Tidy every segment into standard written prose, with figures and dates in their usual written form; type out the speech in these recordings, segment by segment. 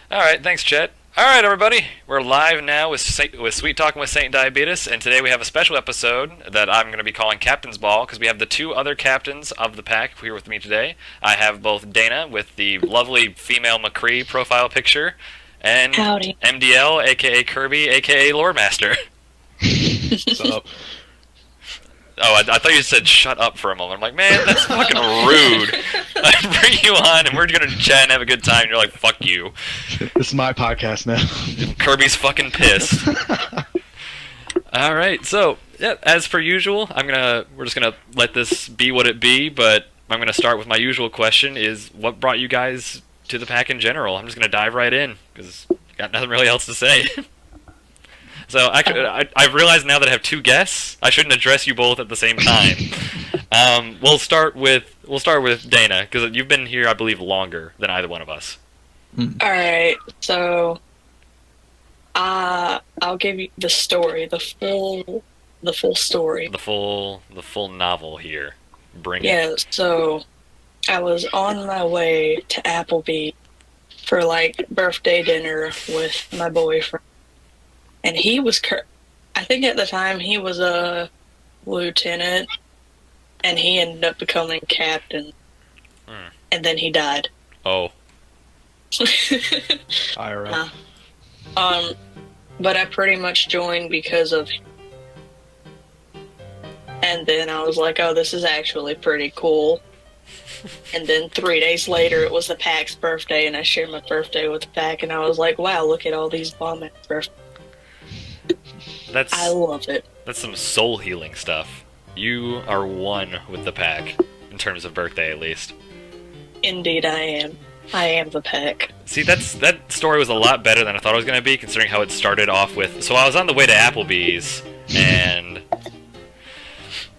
All right, thanks, Chet. All right, everybody, we're live now with Sweet Talking with Saint Diabetes, and today we have a special episode that I'm going to be calling Captain's Ball because we have the two other captains of the pack here with me today. I have both Dana with the lovely female McCree profile picture, and Howdy. MDL, aka Kirby, aka Lore Master. What's up? Oh, I thought you said shut up for a moment. I'm like, man, that's fucking rude. I bring you on and we're gonna chat and have a good time. And you're like, fuck you. This is my podcast now. Kirby's fucking pissed. All right, so yeah, as per usual, we're just gonna let this be what it be. But I'm gonna start with my usual question: is what brought you guys to the pack in general? I'm just gonna dive right in because got nothing really else to say. So actually, I've realized now that I have two guests, I shouldn't address you both at the same time. We'll start with Dana because you've been here, I believe, longer than either one of us. Alright, so I'll give you the story, the full story. The full novel here. Bring it. Yeah, so I was on my way to Applebee for like birthday dinner with my boyfriend. And he was I think at the time he was a lieutenant and he ended up becoming captain. And then he died. Oh, IRL. But I pretty much joined because of him. And then I was like, oh, this is actually pretty cool. And then 3 days later, it was the pack's birthday, and I shared my birthday with the pack, and I was like, wow, look at all these bomb-ass birthdays. I love it. that's some soul healing stuff. You are one with the pack in terms of birthday, at least. Indeed, I am. I am the pack. See, that story was a lot better than I thought it was going to be, considering how it started off with. So I was on the way to Applebee's, and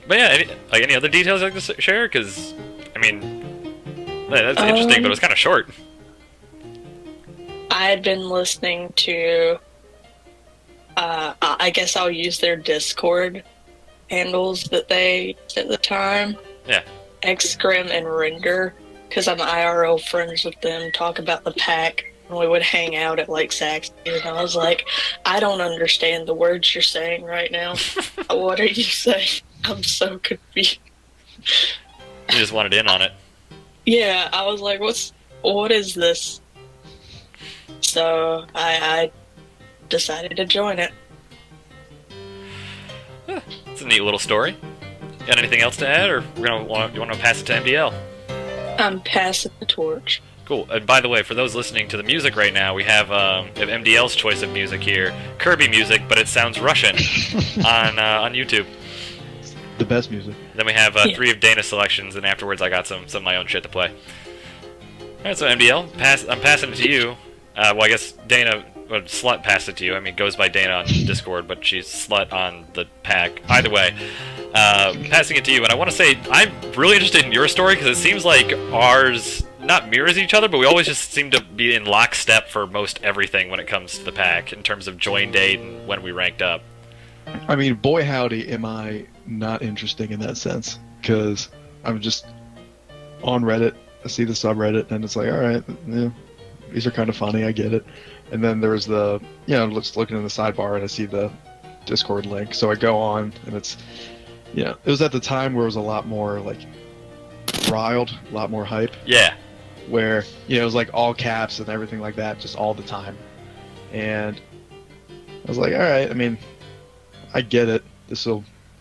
but yeah, any other details you'd like to share? Because I mean, that's interesting, but it was kind of short. I had been listening to, I guess I'll use their Discord handles that they used at the time. Yeah. Xgrim and Render, because I'm IRL friends with them, talk about the pack, and we would hang out at like Saxby, and I was like, I don't understand the words you're saying right now. What are you saying? I'm so confused. You just wanted in on it. Yeah, I was like, what is this? So I decided to join it. It's a neat little story. Got anything else to add, or you want to pass it to MDL? I'm passing the torch. Cool. And by the way, for those listening to the music right now, we have MDL's choice of music here, Kirby music, but it sounds Russian on YouTube. The best music. Then we have 3 of Dana's selections, and afterwards I got some of my own shit to play. All right, so MDL, I'm passing it to you. Well, I guess Dana, Slut passed it to you. I mean, goes by Dana on Discord, but she's Slut on the pack. Either way, passing it to you. And I want to say, I'm really interested in your story, because it seems like ours not mirrors each other, but we always just seem to be in lockstep for most everything when it comes to the pack, in terms of join date and when we ranked up. I mean, boy howdy, am I not interesting in that sense. Because I'm just on Reddit, I see the subreddit, and it's like, alright, yeah, these are kind of funny, I get it. And then there's the, looking in the sidebar, and I see the Discord link. So I go on, and it's, it was at the time where it was a lot more, like, riled, a lot more hype. Yeah. Where, it was like all caps and everything like that, just all the time. And I was like, alright, I mean, I get it. I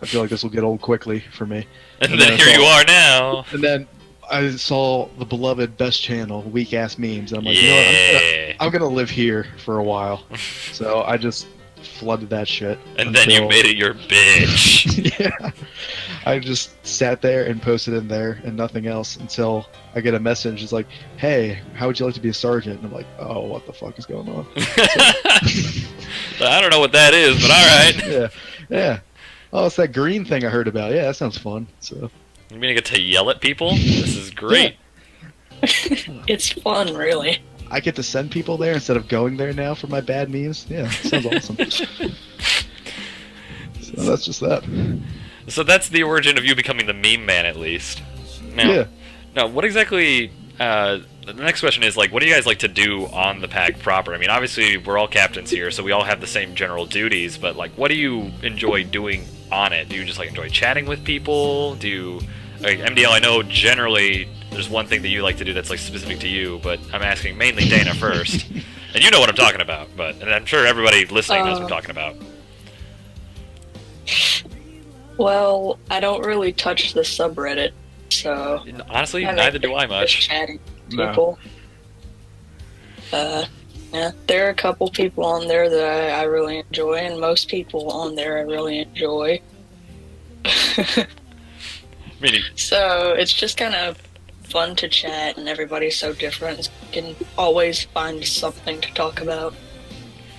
feel like this will get old quickly for me. And then here you are now. And then I saw the beloved best channel, Weak Ass Memes, and I'm like, yeah. I'm gonna live here for a while. So I just flooded that shit. And then you made it your bitch. Yeah. I just sat there and posted in there and nothing else until I get a message. It's like, hey, how would you like to be a sergeant? And I'm like, oh, what the fuck is going on? I don't know what that is, but alright. Yeah. Oh, it's that green thing I heard about. Yeah, that sounds fun. So You mean I get to yell at people? This is great. It's fun, really. I get to send people there instead of going there now for my bad memes. Yeah, sounds awesome. So that's just that. So that's the origin of you becoming the meme man, at least. Now, Yeah. Now, what exactly the next question is, like, what do you guys like to do on the pack proper? I mean, obviously, we're all captains here, so we all have the same general duties, but, like, what do you enjoy doing on it? Do you just, like, enjoy chatting with people? Do you... Like, MDL, I know generally there's one thing that you like to do that's, like, specific to you, but I'm asking mainly Dana first. And you know what I'm talking about, and I'm sure everybody listening knows what I'm talking about. Well, I don't really touch the subreddit, so Honestly, I neither mainly do I just much. chatting with No. people. Yeah, there are a couple people on there that I really enjoy, and most people on there I really enjoy. Meaning, So it's just kind of fun to chat, and everybody's so different. So you can always find something to talk about.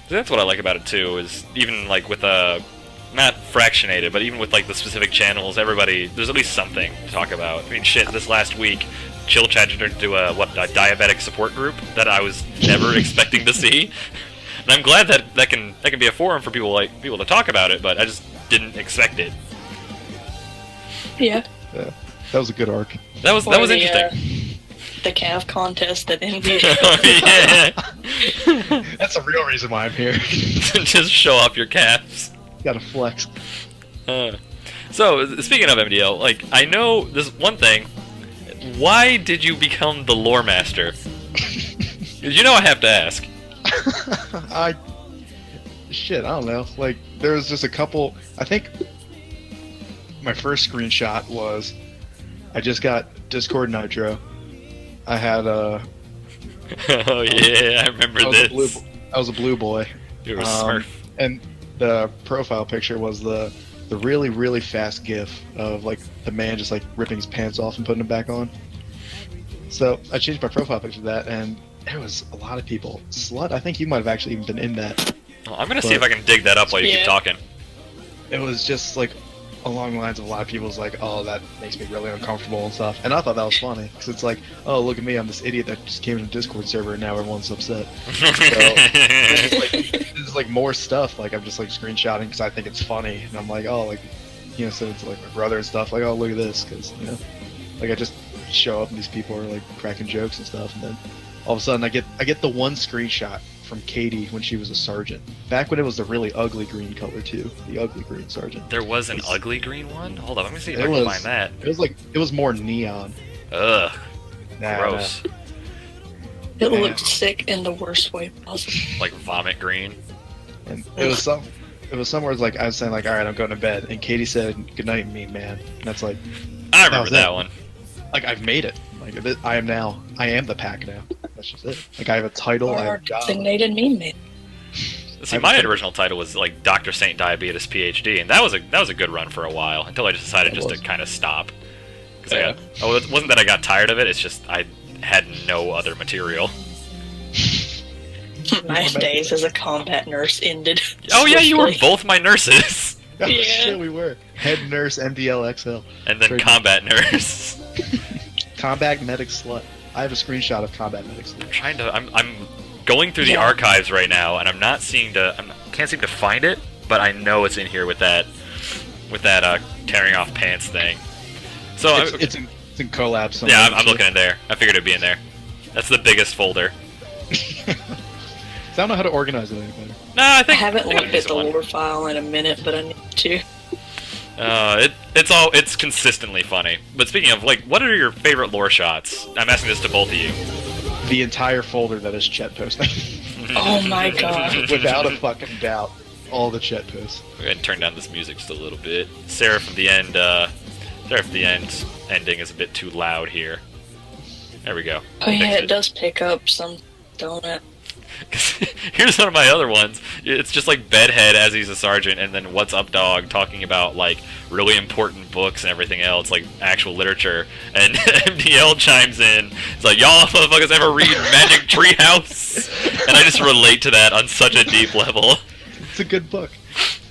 that's what I like about it too. Is even like with not fractionated, but even with like the specific channels, there's at least something to talk about. I mean, shit, this last week, Chill Chat turned into a diabetic support group that I was never expecting to see, and I'm glad that can be a forum for people to talk about it, but I just didn't expect it. Yeah. Yeah, that was a good arc. That was Or interesting. The calf contest at NBA. Oh, yeah. That's the real reason why I'm here. Just show off your calves. Gotta flex. So, speaking of MDL, like, I know this one thing. Why did you become the lore master? 'Cause you know I have to ask. I don't know. Like, there was just a couple. I think my first screenshot was I just got Discord Nitro. I had Oh yeah, I remember this. I was a blue boy. You were a Smurf. And the profile picture was the really, really fast GIF of like the man just like ripping his pants off and putting them back on. So I changed my profile picture to that, and there was a lot of people. Slut, I think you might have actually even been in that. Oh, I'm gonna see if I can dig that up while you keep Yeah. talking. It was just like along the lines of a lot of people's like, oh, that makes me really uncomfortable and stuff. And I thought that was funny because it's like, oh, look at me, I'm this idiot that just came in a Discord server and now everyone's upset. There's like more stuff. Like I'm just like screenshotting because I think it's funny, and I'm like, oh, like send it to like my brother and stuff. Like, oh, look at this, because like I just show up and these people are like cracking jokes and stuff, and then all of a sudden I get the one screenshot from Katie when she was a sergeant. Back when it was the really ugly green color too, the ugly green sergeant. There was an ugly green one? Hold on, let me see if It I can was- find that. It was more neon. Ugh, Nah, gross. It Yeah. looked sick in the worst way possible. Like vomit green. And it was somewhere like I was saying like, all right, I'm going to bed, and Katie said, "Good night, mean man." And that's like I remember was that it. one. like I've made it. Like I am the pack now. That's just it. Like I have a title. I Or have a job. designated meme man. See, my original title was like Dr. Saint Diabetes PhD, and that was a good run for a while until I just decided It just was. to kind of stop. Because Yeah. it wasn't that I got tired of it. It's just I had no other material. My days as a combat nurse ended. Oh yeah, you were swiftly. both my nurses, Oh, Yeah. shit, we were head nurse MDLXL, and then Very combat nurse. combat medic slut. I have a screenshot of combat medic slut. I'm going through the Yeah. archives right now, and I'm not seeing can't seem to find it, but I know it's in here with that tearing off pants thing. So It's in collab somewhere. yeah, I'm looking in there. I figured it'd be in there. That's the biggest folder. I don't know how to organize it any better. No, I I think haven't I think looked it's at the one. lore file in a minute, but I need to. It's consistently funny. But speaking of, like, what are your favorite lore shots? I'm asking this to both of you. The entire folder that is Chet posting, Oh my god. without a fucking doubt, all the Chet posts. Go ahead and turn down this music just a little bit. Seraph of the End ending is a bit too loud here. There we go. Oh yeah, Fixed it does pick up some, don't it? Here's one of my other ones. It's just like Bedhead as he's a sergeant, and then What's Up Dog talking about like really important books and everything else, like actual literature. And MDL chimes in. It's like, y'all motherfuckers ever read Magic Treehouse? And I just relate to that on such a deep level. It's a good book.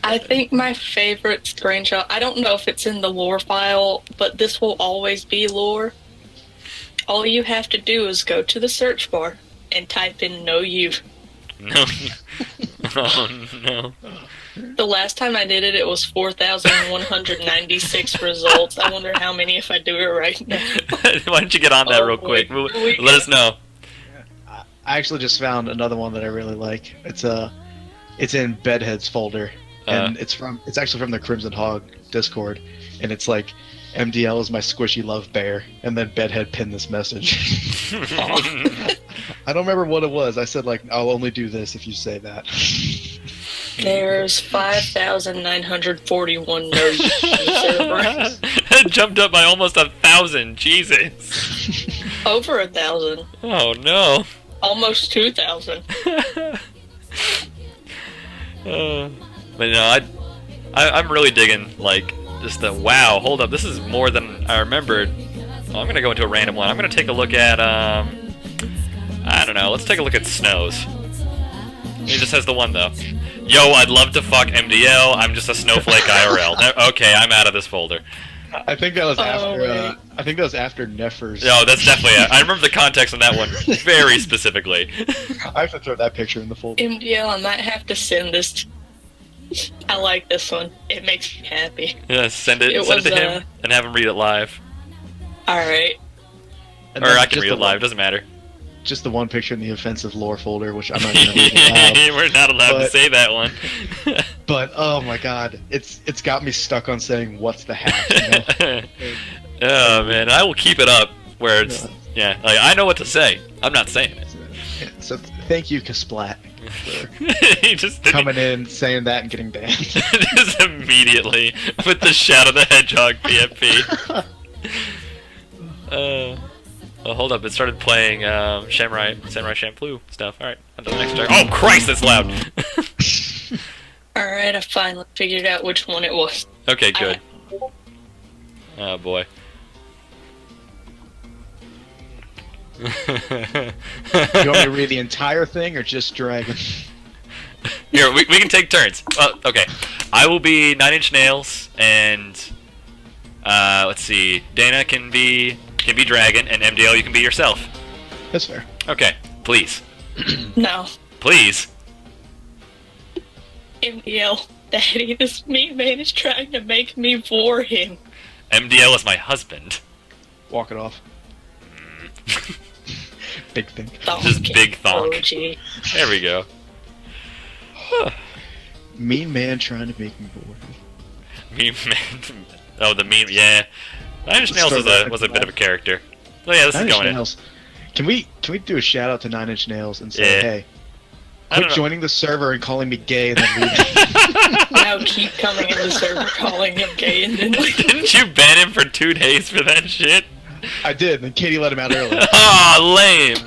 I think my favorite screenshot, I don't know if it's in the lore file, but this will always be lore. All you have to do is go to the search bar and type in "no you." No. Oh no. The last time I did it, it was 4,196 results. I wonder how many if I do it right now. Why don't you get on that real quick? We Let us know. I actually just found another one that I really like. It's in Bedhead's folder, and it's actually from the Crimson Hog Discord, and it's like, MDL is my squishy love bear, and then Bedhead pinned this message. I don't remember what it was. I said like, I'll only do this if you say that. There's 5,941 nodes on the server. It jumped up by almost 1,000. Jesus. Over 1,000. Oh no. Almost 2,000. But I'm really digging like just the wow. Hold up, this is more than I remembered. Oh, I'm gonna go into a random one. I'm gonna take a look at I don't know. Let's take a look at Snows. He just has the one though. Yo, I'd love to fuck MDL. I'm just a snowflake IRL. Okay, I'm out of this folder. I think that was after. wait. I think that was after Nefers. No, that's definitely. I remember the context on that one very specifically. I have to throw that picture in the folder. MDL, I might have to send this. I like this one. It makes me happy. Yeah, send it It to was, him and have him read it live, Alright. And or then I can just read the it live. one- Doesn't matter. Just the one picture in the offensive lore folder, which I'm not going to read aloud. We're not allowed to But- say that one. But oh my god, it's got me stuck on saying what's the hack. You know? Oh man, I will keep it up where it's like I know what to say. I'm not saying it. So thank you, Kasplat, for He just didn't- coming in, saying that, and getting banned. just immediately with the Shadow the Hedgehog PFP. Well, hold up, it started playing Samurai Champloo stuff. Alright, on to the next turn. Oh Christ, that's loud! Alright, I finally figured out which one it was. Okay, good. Oh boy. You want me to read the entire thing or just Dragon? Here, we can take turns. Okay. I will be 9 Inch Nails, and let's see. Dana can be Dragon, and MDL you can be yourself. That's fair. Okay, please, No. please. MDL, Daddy, this meat man is trying to make me for him. MDL is my husband. Walk it off. Big thing. Just big thonk. OG. There we go. Mean man trying to make me bored. Meme man. Oh, the meme. Yeah. 9 Inch Nails was a bit of a character. Oh yeah, this is Nine Inch going in. Nails. Can we do a shout out to 9 Inch Nails and say, Yeah. hey, I don't quit know. joining the server and calling me gay and then leaving? Now keep coming in the server calling him gay and then Didn't you ban him for 2 days for that shit? I did, and then Katie let him out early. Ah, lame.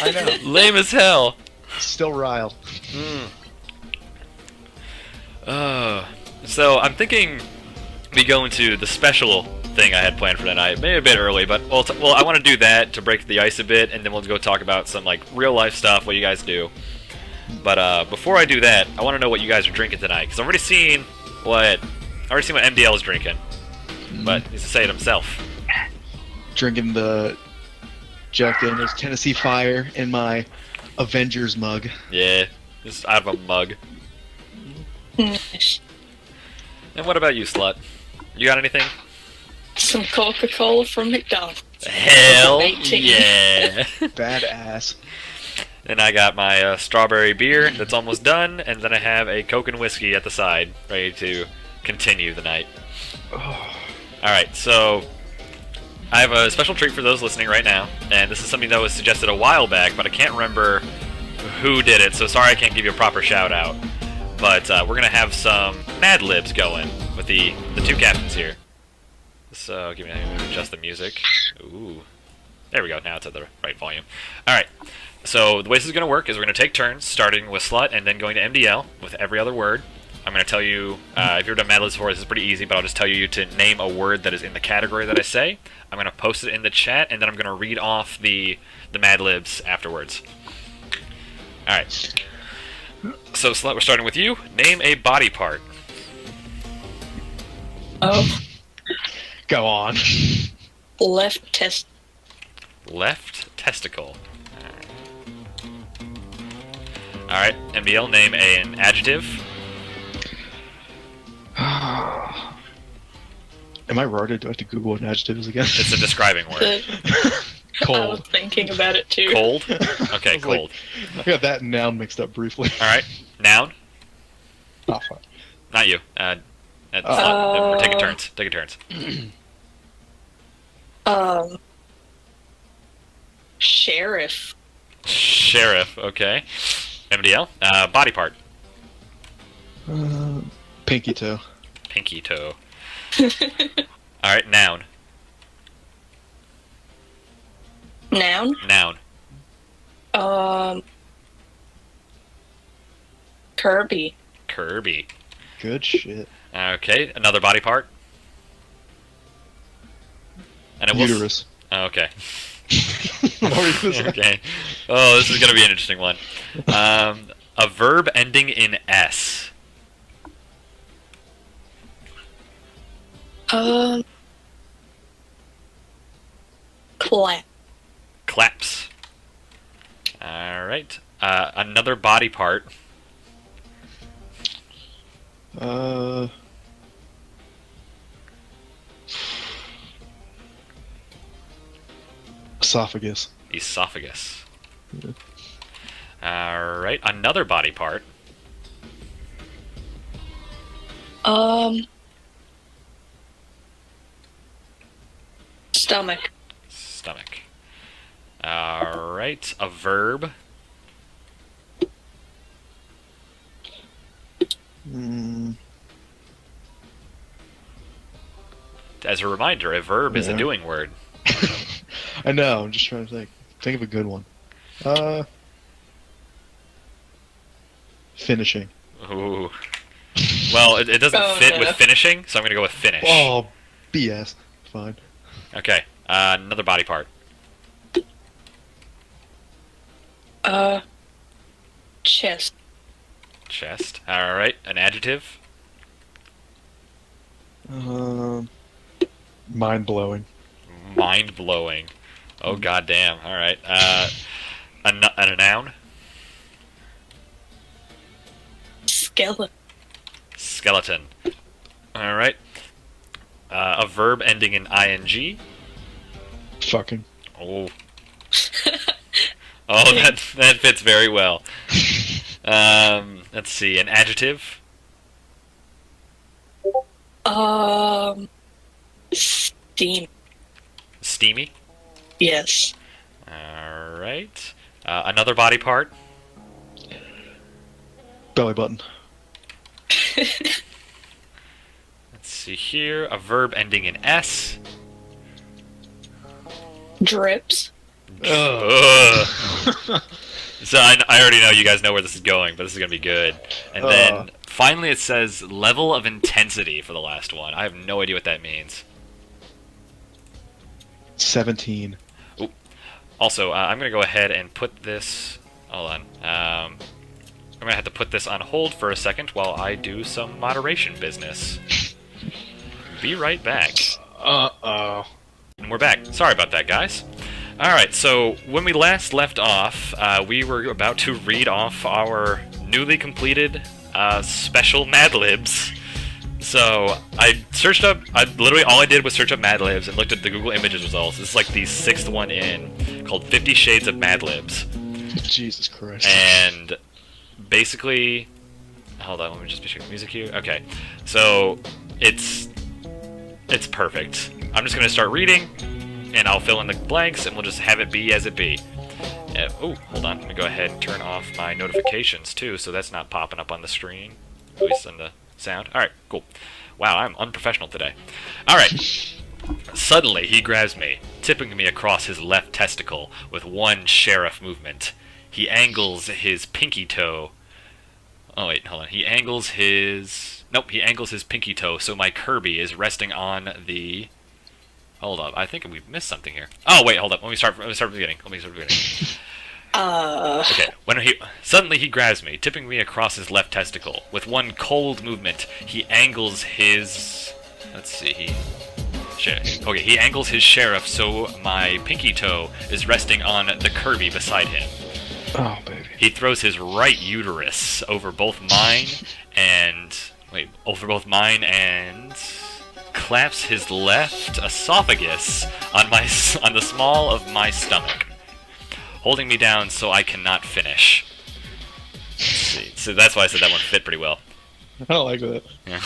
I know. Lame as hell. Still riled. So I'm thinking we go into the special thing I had planned for tonight. Maybe a bit early, but well, I want to do that to break the ice a bit, and then we'll go talk about some like real life stuff, what you guys do. But before I do that, I want to know what you guys are drinking tonight, because I've already seen what MDL is drinking, but he needs to say it himself. Drinking the Jack Daniels Tennessee Fire in my Avengers mug. Yeah, just out of a mug. Nice. And what about you, Slut? You got anything? Some Coca-Cola from McDonald's. Hell 18. yeah! Badass. And I got my strawberry beer that's almost done, and then I have a Coke and whiskey at the side, ready to continue the night. Alright, so I have a special treat for those listening right now, and this is something that was suggested a while back, but I can't remember who did it, so sorry I can't give you a proper shout out. But we're going to have some Mad Libs going with the two captains here. So give me a minute to adjust the music. Ooh. There we go, now it's at the right volume. Alright, so the way this is going to work is we're going to take turns, starting with Slut and then going to MDL with every other word. I'm going to tell you, if you've done Mad Libs before, this is pretty easy, but I'll just tell you to name a word that is in the category that I say. I'm going to post it in the chat, and then I'm going to read off the Mad Libs afterwards. Alright. So, Slut, we're starting with you. Name a body part. Oh, Go on. left test. Left testicle. Alright, MBL, name an adjective. Am I retarded? Do I have to Google what an adjective is again? It's a describing word. The I was Cold. thinking about it too. Cold? I Okay, was like- cold. I got that and noun mixed up briefly. Alright. Noun? Oh, fuck. Not you. We're taking turns. Taking turns. Sheriff. Sheriff, okay. MDL? Body part. Pinky toe. Pinky toe. Alright, noun. Noun. Noun. Kirby. Kirby. Good shit. Okay, another body part. And it was Uterus. Oh, okay. What were you gonna say? Okay. Oh, this is gonna be an interesting one. A verb ending in S. Clap. Claps. Alright. Another body part. Esophagus. Esophagus. Alright. Another body part. Stomach. Stomach. Alright. A verb. As a reminder, a verb is a Yeah. doing word. I know. I'm just trying to think. Think of a good one. Finishing. Ooh. Well, it doesn't Oh, fit no. with finishing, so I'm gonna go with finish. Oh, BS. Fine. Okay. Another body part. Chest. Chest. Alright. An adjective. Mind blowing. Mind blowing. Oh goddamn. Alright. A noun. Skeleton. Skeleton. Alright. A verb ending in ing. Fucking. Oh. Oh, that fits very well. Let's see. An adjective. Steam. Steamy. Yes. Alright. Another body part. Belly button. Let's see here. A verb ending in s. Drips. Ugh. So I already know you guys know where this is going, but this is gonna be good. And then finally it says level of intensity for the last one. I have no idea what that means. 17. Also, I'm gonna go ahead and put this. Hold on. I'm gonna have to put this on hold for a second while I do some moderation business. Be right back. Uh-oh. And we're back. Sorry about that, guys. Alright, so when we last left off, we were about to read off our newly completed special Mad Libs. So I searched up, literally all I did was search up Mad Libs and looked at the Google Images results. This is like the 6th one in, called 50 Shades of Mad Libs. Jesus Christ. And basically, hold on, let me just be sure the music here. Okay, so it's perfect. I'm just gonna start reading, and I'll fill in the blanks, and we'll just have it be as it be. Oh, hold on. Let me go ahead and turn off my notifications, too, so that's not popping up on the screen, at least in the sound. Alright, cool. Wow, I'm unprofessional today. Alright. Suddenly, he grabs me, tipping me across his left testicle with one sheriff movement. He angles his pinky toe. Oh, wait, hold on. He angles his pinky toe, so my Kirby is resting on the... Hold up, I think we missed something here. Oh, wait, hold up. Let me start from the beginning. Okay, suddenly he grabs me, tipping me across his left testicle. With one cold movement, he angles his... Let's see, he angles his sheriff so my pinky toe is resting on the Kirby beside him. Oh, baby. He throws his right uterus over both mine and... claps his left esophagus on the small of my stomach, holding me down so I cannot finish. Let's see. So that's why I said that one fit pretty well. I don't like that. Yeah.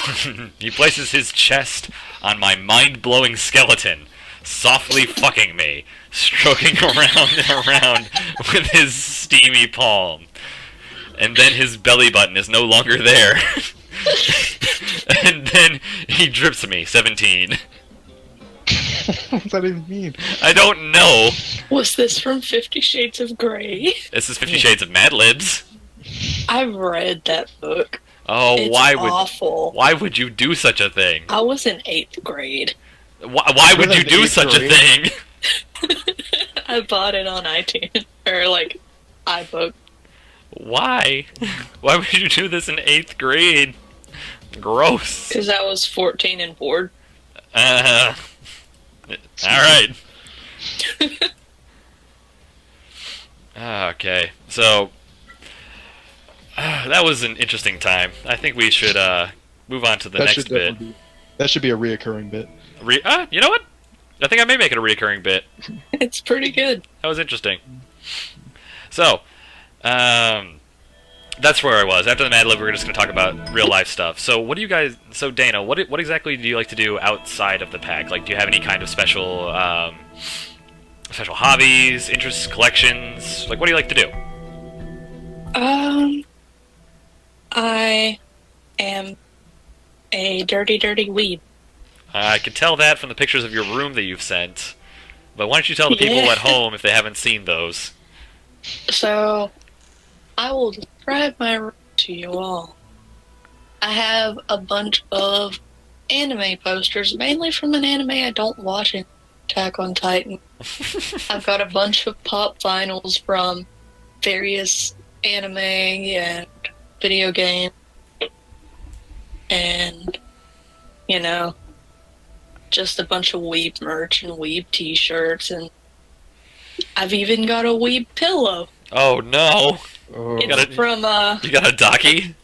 He places his chest on my mind-blowing skeleton, softly fucking me, stroking around and around with his steamy palm. And then his belly button is no longer there. And then he drips me, 17. What does that even mean? I don't know. Was this from 50 Shades of Grey? This is 50 Shades of Mad Libs. I've read that book. Oh, It's awful. why would you do such a thing? I was in 8th grade. Why would You're you in do 8th such a grade? thing? I bought it on iTunes. Or, like, iBook. Why? Why would you do this in 8th grade? Gross. Because I was 14 and bored. Alright. Okay, so that was an interesting time. I think we should move on to the next bit. That should be a reoccurring bit. You know what? I think I may make it a reoccurring bit. It's pretty good. That was interesting. So, that's where I was. After the Mad Lib, we were just going to talk about real life stuff. So, what do you guys? So, Dana, what exactly do you like to do outside of the pack? Like, do you have any kind of special hobbies, interests, collections? Like, what do you like to do? I am a dirty weeb. I could tell that from the pictures of your room that you've sent. But why don't you tell the people Yeah. at home if they haven't seen those? So, I will describe my room to you all. I have a bunch of anime posters, mainly from an anime I don't watch, Attack on Titan. I've got a bunch of pop vinyls from various anime and video games. And, you know, just a bunch of weeb merch and weeb t-shirts, and I've even got a weeb pillow. Oh no! Oh, It's got it. from, You got a docky?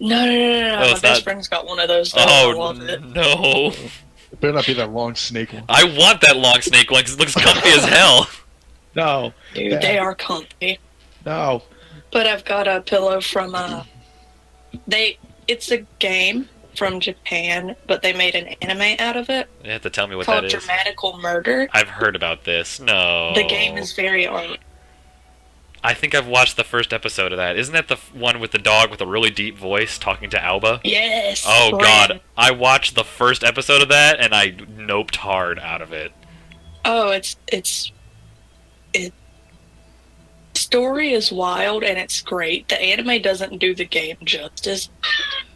No. Oh, My it's best not- friend's got one of those. Though. I Oh love it. no! it better not be that long snake one. I want that long snake one because it looks comfy as hell. No, Dude, Yeah. they are comfy. no. But I've got a pillow from it's a game from Japan, but they made an anime out of it You have to tell me what called that is. Dramatical Murder. I've heard about this. No. The game is very art. I think I've watched the first episode of that. Isn't that the one with the dog with a really deep voice talking to Alba? Yes. Oh Ren. god, I watched the first episode of that and I noped hard out of it. Oh, it story is wild and it's great. The anime doesn't do the game justice.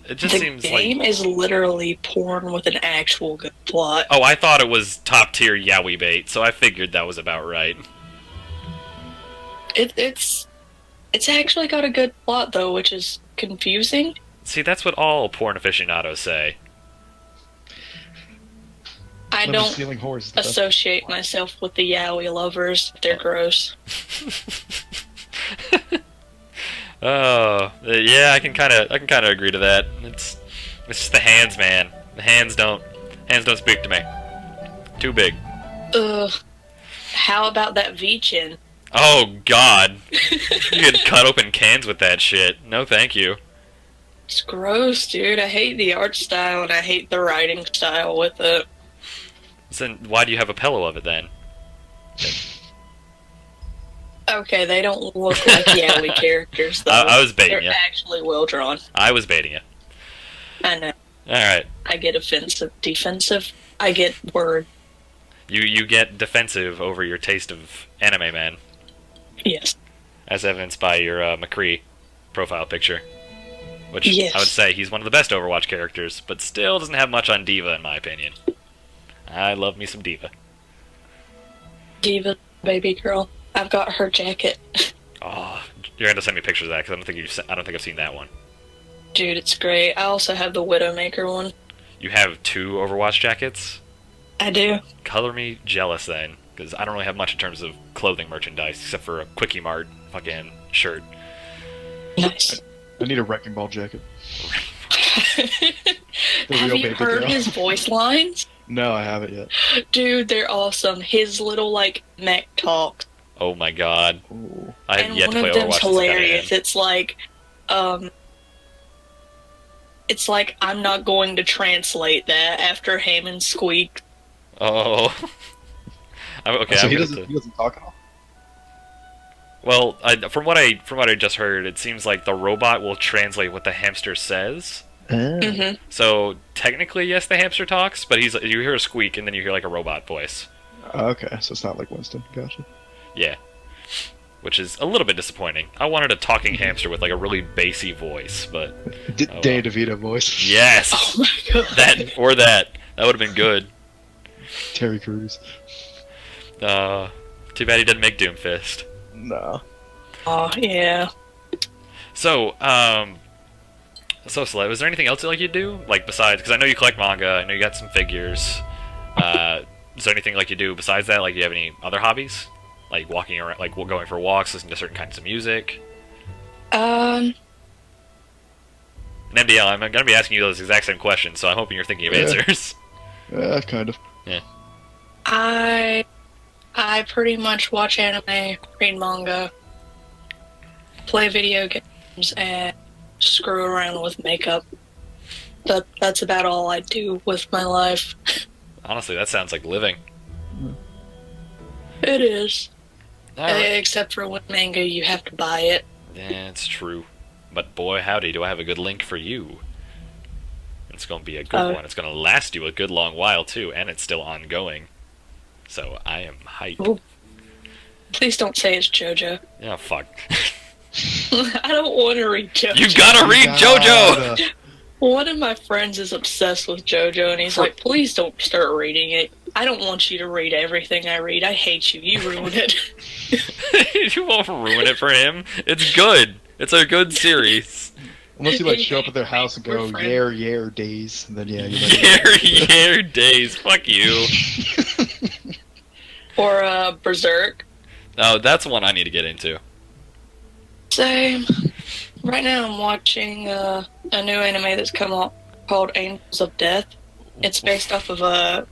It just The seems game like. is literally porn with an actual good plot. Oh, I thought it was top tier yaoi bait, so I figured that was about right. It's actually got a good plot though, which is confusing. See, that's what all porn aficionados say. I Women don't stealing whores. is the best. associate myself with the yaoi lovers. They're gross. Oh, yeah, I can kind of agree to that. It's just the hands, man. The hands don't speak to me. Too big. Ugh. How about that V-chin? Oh God, you could cut open cans with that shit. No, thank you. It's gross, dude. I hate the art style and I hate the writing style with it. So why do you have a pillow of it then? Okay, they don't look like yaoi characters though. I was baiting They're you. actually well drawn. I was baiting you. I know. All right, I get defensive. I get word. you get defensive over your taste of anime, man, Yes. as evidenced by your McCree profile picture. Which Yes. I would say he's one of the best Overwatch characters, but still doesn't have much on Diva in my opinion. I love me some Diva. Diva, baby girl. I've got her jacket. Oh, you're gonna send me pictures of that because I don't think I've seen that one. Dude, it's great. I also have the Widowmaker one. You have 2 Overwatch jackets? I do. Color me jealous then, because I don't really have much in terms of clothing merchandise except for a Quickie Mart fucking shirt. Nice. I need a wrecking ball jacket. The Have real you baby heard girl. his voice lines? No, I haven't yet. Dude, they're awesome. His little like mech talk, Oh my god. Ooh. I have and yet one to play of them's Overwatch since it got hilarious. in. Um, it's like I'm not going to translate that after Heyman squeaked. Oh. Okay, So I'm he gonna doesn't talk at all. Well, from what I just heard, it seems like the robot will translate what the hamster says. Hmm. So technically, yes, the hamster talks, but you hear a squeak and then you hear like a robot voice. Okay, so it's not like Winston. Gotcha. Yeah, which is a little bit disappointing. I wanted a talking hamster with like a really bassy voice, but Oh, Danny well. DeVito voice. yes, Oh my god. that would have been good. Terry Crews. Too bad he didn't make Doomfist. No. Oh yeah. So, Celeste, was there anything else like you do? Like besides, because I know you collect manga, I know you got some figures. Is there anything like you do besides that? Like, do you have any other hobbies? Like walking around, like going for walks, listening to certain kinds of music? Um. And MDL, I'm going to be asking you those exact same questions, so I'm hoping you're thinking of Yeah. answers. Kind of. I pretty much watch anime, read manga, play video games, and screw around with makeup. That's about all I do with my life. Honestly, that sounds like living. It is. Alright. Except for with manga, you have to buy it. Yeah, it's true. But boy, howdy, do I have a good link for you. It's going to be a good one. It's going to last you a good long while, too, and it's still ongoing. So I am hyped. Ooh. Please don't say it's JoJo. Yeah, fuck. I don't want to read JoJo. You gotta read JoJo! JoJo! One of my friends is obsessed with JoJo, and he's like, please don't start reading it. I don't want you to read everything I read. I hate you. You ruin it. You won't ruin it for him. It's good. It's a good series. Unless you like show up at their house and go, We're friends. yeah, days, and then yeah, you Year days. Fuck you. Or Berserk. Oh, that's one I need to get into. Same. Right now I'm watching a new anime that's come out called Angels of Death. It's based off of a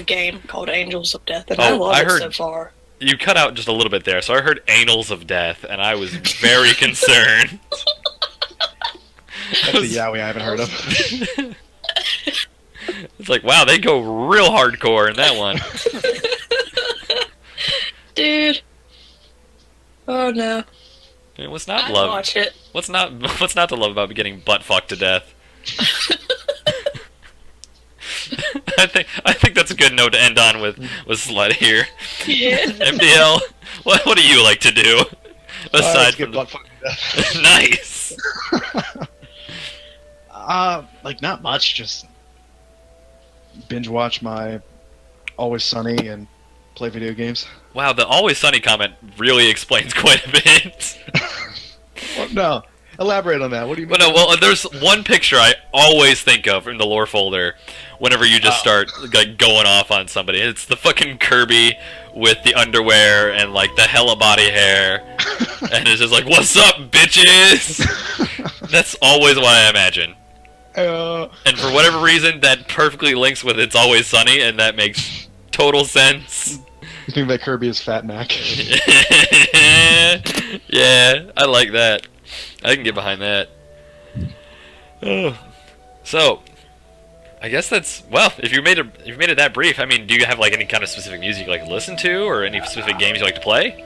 game called Angels of Death, and I Oh, love I it heard- so far. You cut out just a little bit there, so I heard Anals of Death, and I was very concerned. That's a yaoi I haven't heard of. It's like, wow, they go real hardcore in that one. Dude. Oh no. I mean, what's not I'd love? watch it. What's not to love about getting butt fucked to death? I think that's a good note to end on with Sled here. Yeah. MDL, what do you like to do aside Let's from get butt fucked to death. nice? Like not much, just binge watch my Always Sunny and play video games. Wow, the Always Sunny comment really explains quite a bit. Well, no, elaborate on that. What do you mean? Well, no, well, there's one picture I always think of in the lore folder whenever you just start like going off on somebody. It's the fucking Kirby with the underwear and like the hella body hair, and it's just like, "What's up, bitches?" That's always what I imagine. And for whatever reason, that perfectly links with It's Always Sunny, and that makes total sense. You think that Kirby is Fat Mac? Yeah, I like that. I can get behind that. Oh. So, I guess that's if you made it that brief. I mean, do you have like any kind of specific music you like to listen to, or any specific games you like to play?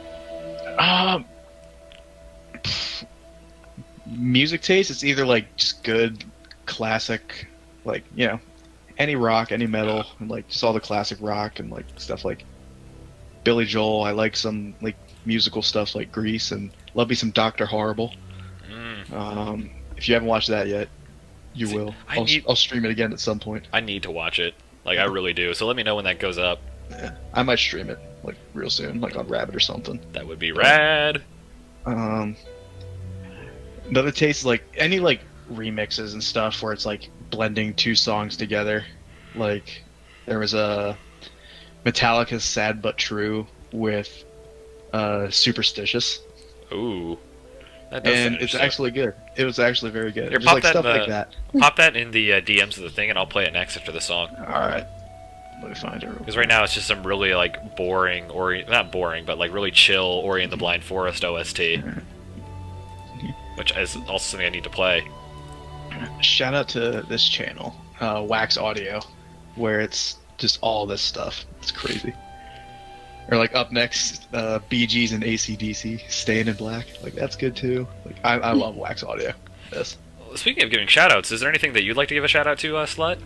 Music taste, it's either like just good classic, like, you know, any rock, any metal, and like just all the classic rock and like stuff like Billy Joel. I like some like musical stuff like Grease, and love me some Dr. Horrible. If you haven't watched that yet, you See, will. I need- I'll stream it again at some point. I need to watch it. Like, I really do. So let me know when that goes up. Yeah, I might stream it like real soon, like on Rabbit or something. That would be rad. Another taste is like any like remixes and stuff where it's like blending two songs together. Like there was a Metallica's "Sad But True" with "Superstitious." Ooh, That does sound and it's interesting. actually good. It was actually very good. Here, Just pop like that stuff in the- like that. Pop that in the DMs of the thing, and I'll play it next after the song. All right, let me find it. Real Because quick. right now it's just some really like boring, or not boring, but like really chill Ori and the Blind Forest OST, which is also something I need to play. Shout out to this channel, Wax Audio, where it's just all this stuff. It's crazy. Or like up next, Bee Gees and AC/DC, Staying in Black. Like that's good too. Like I love Wax Audio. Yes. Speaking of giving shoutouts, is there anything that you'd like to give a shout out to, Slut?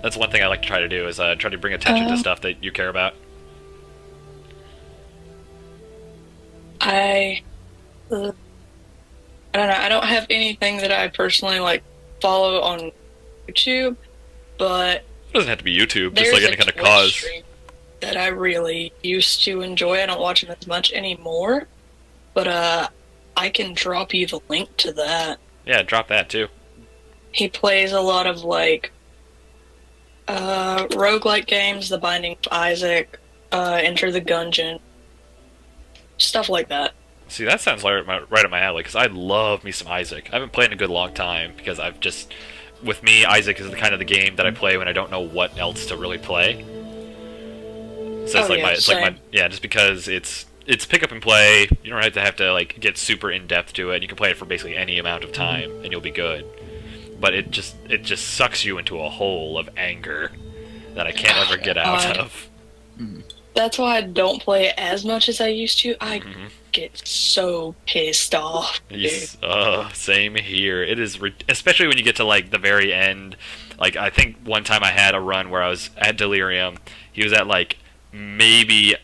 That's one thing I like to try to do, is try to bring attention to stuff that you care about. I don't know. I don't have anything that I personally like follow on YouTube, but It doesn't have to be YouTube, just there's like a any kind of Twitch cause. stream that I really used to enjoy. I don't watch them as much anymore, but I can drop you the link to that. Yeah, drop that too. He plays a lot of like roguelike games, The Binding of Isaac, Enter the Gungeon, stuff like that. See, that sounds like right up my alley, because I love me some Isaac. I haven't played in a good long time, because I've just... With me, Isaac is the kind of the game that I play when I don't know what else to really play. So it's Oh, like yeah, my... It's like my... same. Yeah, just because it's pick up and play. You don't have to like, get super in-depth to it. You can play it for basically any amount of time, and you'll be good. But it just sucks you into a hole of anger that I can't ever get out God. of. That's why I don't play it as much as I used to. I Mhm. get so pissed off. dude. Yes, same here. It is, especially when you get to like the very end. Like I think one time I had a run where I was at Delirium. He was at like maybe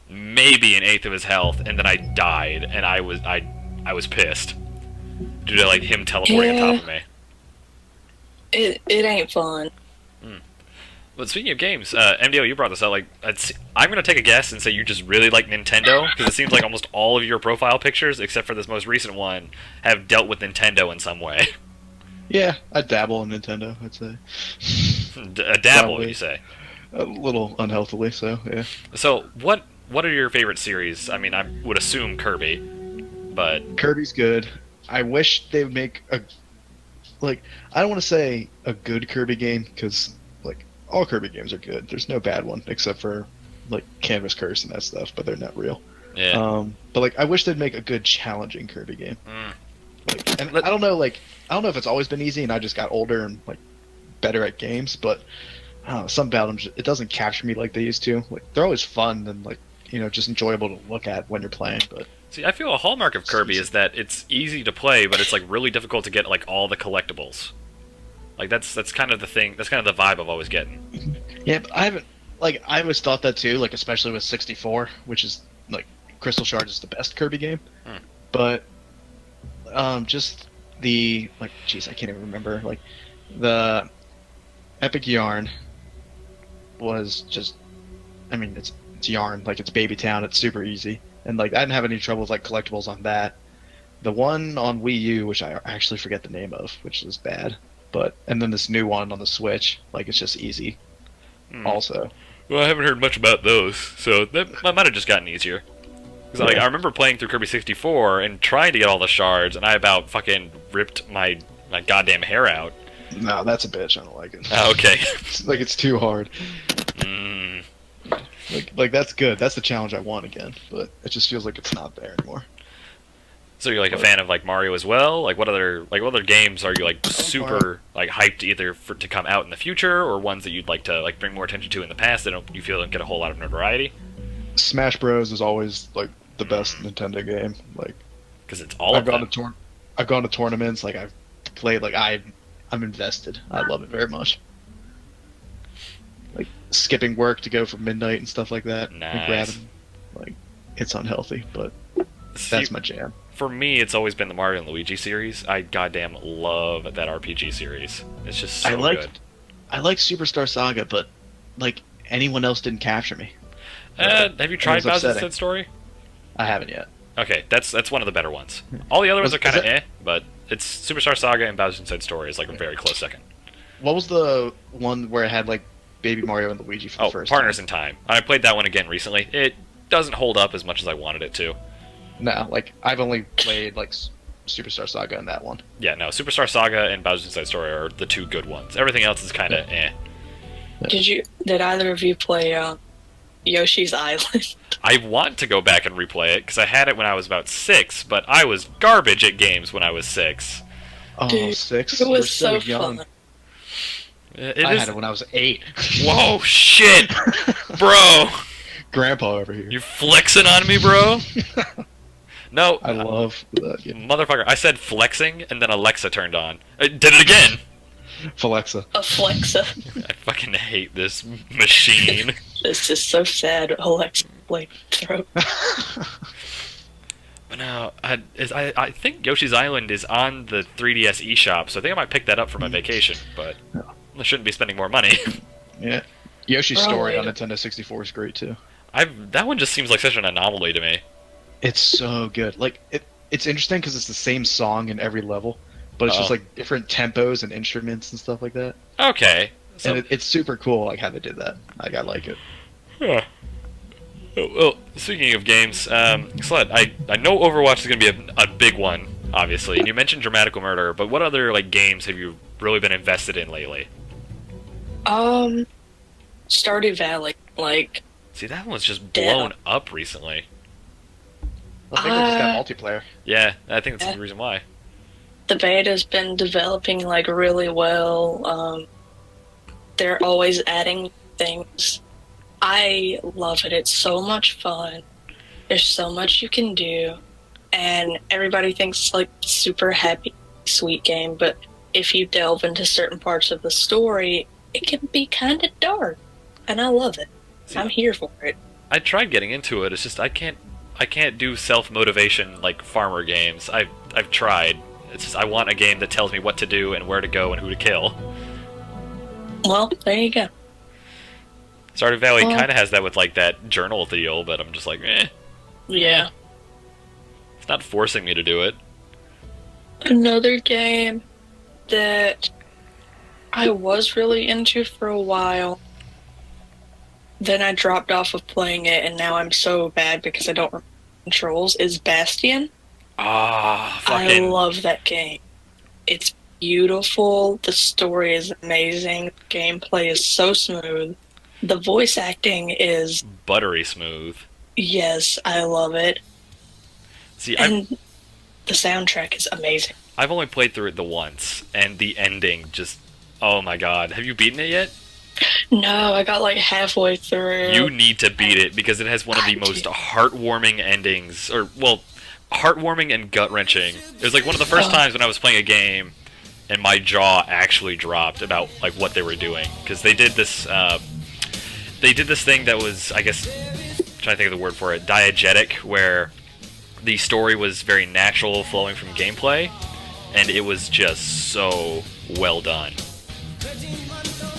an eighth of his health, and then I died, and I was pissed due to like him teleporting on top of me. It ain't fun. But speaking of games, MDO, you brought this up. Like, I'm gonna take a guess and say you just really like Nintendo, because it seems like almost all of your profile pictures, except for this most recent one, have dealt with Nintendo in some way. Yeah, I dabble in Nintendo. I'd say A dabble, Probably. you say. a little unhealthily. So yeah. So, what are your favorite series? I mean, I would assume Kirby, but Kirby's good. I wish they would make a like. I don't want to say a good Kirby game because like all Kirby games are good. There's no bad one except for like Canvas Curse and that stuff, but they're not real. yeah. But like I wish they'd make a good challenging Kirby game. Mm. Like, and I don't know if it's always been easy and I just got older and like better at games, but I don't know, some about them it doesn't capture me like they used to. Like they're always fun and like just enjoyable to look at when you're playing, but See, I feel a hallmark of Kirby is that it's easy to play, but it's like really difficult to get like all the collectibles. Like that's kind of the thing. That's kind of the vibe I'm always getting. yeah, but I haven't like I always thought that too, like especially with 64, which is like Crystal Shards is the best Kirby game. Hmm. But just the like jeez, I can't even remember like the Epic Yarn was just I mean it's Yarn, like it's Baby Town, it's super easy. And like I didn't have any trouble with like collectibles on that. The one on Wii U, which I actually forget the name of, which is bad. But and then this new one on the Switch, like it's just easy. Hmm. Also. Well, I haven't heard much about those, so that might have just gotten easier. Because like I remember playing through Kirby 64 and trying to get all the shards, and I about fucking ripped my goddamn hair out. No, that's a bitch. I don't like it. Oh, okay. Like it's too hard. Mm. Like that's good. That's the challenge I want again. But it just feels like it's not there anymore. So you're like a fan of like Mario as well? Like what other games are you like Mario. super like hyped either to come out in the future, or ones that you'd like to like bring more attention to in the past that you feel don't get a whole lot of notoriety? Smash Bros is always like the best Nintendo game. Like Because it's all I've of gone them. to I've gone to tournaments. Like I've played. Like I'm invested. I love it very much. Like skipping work to go for midnight and stuff like that. And Nice. grabbing, like it's unhealthy, but See, that's my jam. for me, it's always been the Mario and Luigi series. I goddamn love that RPG series. It's just so good. I like Superstar Saga, but like anyone else didn't capture me. Have you tried was Bowser's upsetting. Inside Story? I haven't yet. Okay, that's one of the better ones. All the other ones Was- are kind of is but it's Superstar Saga and Bowser's Inside Story is like a very close second. What was the one where it had like Baby Mario and Luigi for the Oh, first Partners time? in Time. I played that one again recently. It doesn't hold up as much as I wanted it to. No, like I've only played like Superstar Saga in that one. Yeah, no, Superstar Saga and Bowser's Inside Story are the two good ones. Everything else is kind of eh. Did either of you play Yoshi's Island? I want to go back and replay it because I had it when I was about 6, but I was garbage at games when I was 6. Oh, Dude, 6? It We're was so young. fun. I had it when I was 8. Whoa, shit, bro! Grandpa over here. You flexing on me, bro? No, I love that game. motherfucker. I said flexing, and then Alexa turned on. I did it again. Falexa. A Flexa. I fucking hate this machine. It's just so sad. Alexa played throat. But no, I think Yoshi's Island is on the 3DS eShop, so I think I might pick that up for my vacation. But I shouldn't be spending more money. Yeah. Yoshi's Bro, Story on wait. Nintendo 64 is great too. That one just seems like such an anomaly to me. It's so good. Like it's interesting because it's the same song in every level, but it's just Uh-oh. like different tempos and instruments and stuff like that. Okay. So, And it's super cool, like how they did that. Like I like it. huh. Oh, well, speaking of games, Sled, I know Overwatch is going to be a big one, obviously, and you mentioned Dramatical Murder, but what other like games have you really been invested in lately? Stardew Valley. Like, See, that one's just Yeah. blown up recently. I think they just got multiplayer. Yeah, I think that's Yeah. the reason why. the beta's been developing like really well. They're always adding things. I love it. It's so much fun. There's so much you can do, and everybody thinks it's like super happy, sweet game. But if you delve into certain parts of the story, it can be kind of dark, and I love it. See, I'm here for it. I tried getting into it. It's just I can't do self motivation like farmer games. I've tried. It's just I want a game that tells me what to do and where to go and who to kill. Well, there you go. Stardew Valley Well- kind of has that with like that journal deal, but I'm just like, Yeah. it's not forcing me to do it. Another game that I was really into for a while. Then I dropped off of playing it, and now I'm so bad because I don't remember controls. Is Bastion? Ah, I fucking love that game. It's beautiful. The story is amazing. Gameplay is so smooth. The voice acting is buttery smooth. yes, I love it. See, I've And the soundtrack is amazing. only played through it the once, and the ending just, oh my god. Have you beaten it yet? No, I got like halfway through. You need to beat it because it has one of the I most do. heartwarming endings, or well, heartwarming and gut wrenching. It was like one of the first Oh. times when I was playing a game, and my jaw actually dropped about like what they were doing because they did this thing that was, I guess, trying to think of the word for it, diegetic, where the story was very natural, flowing from gameplay, and it was just so well done.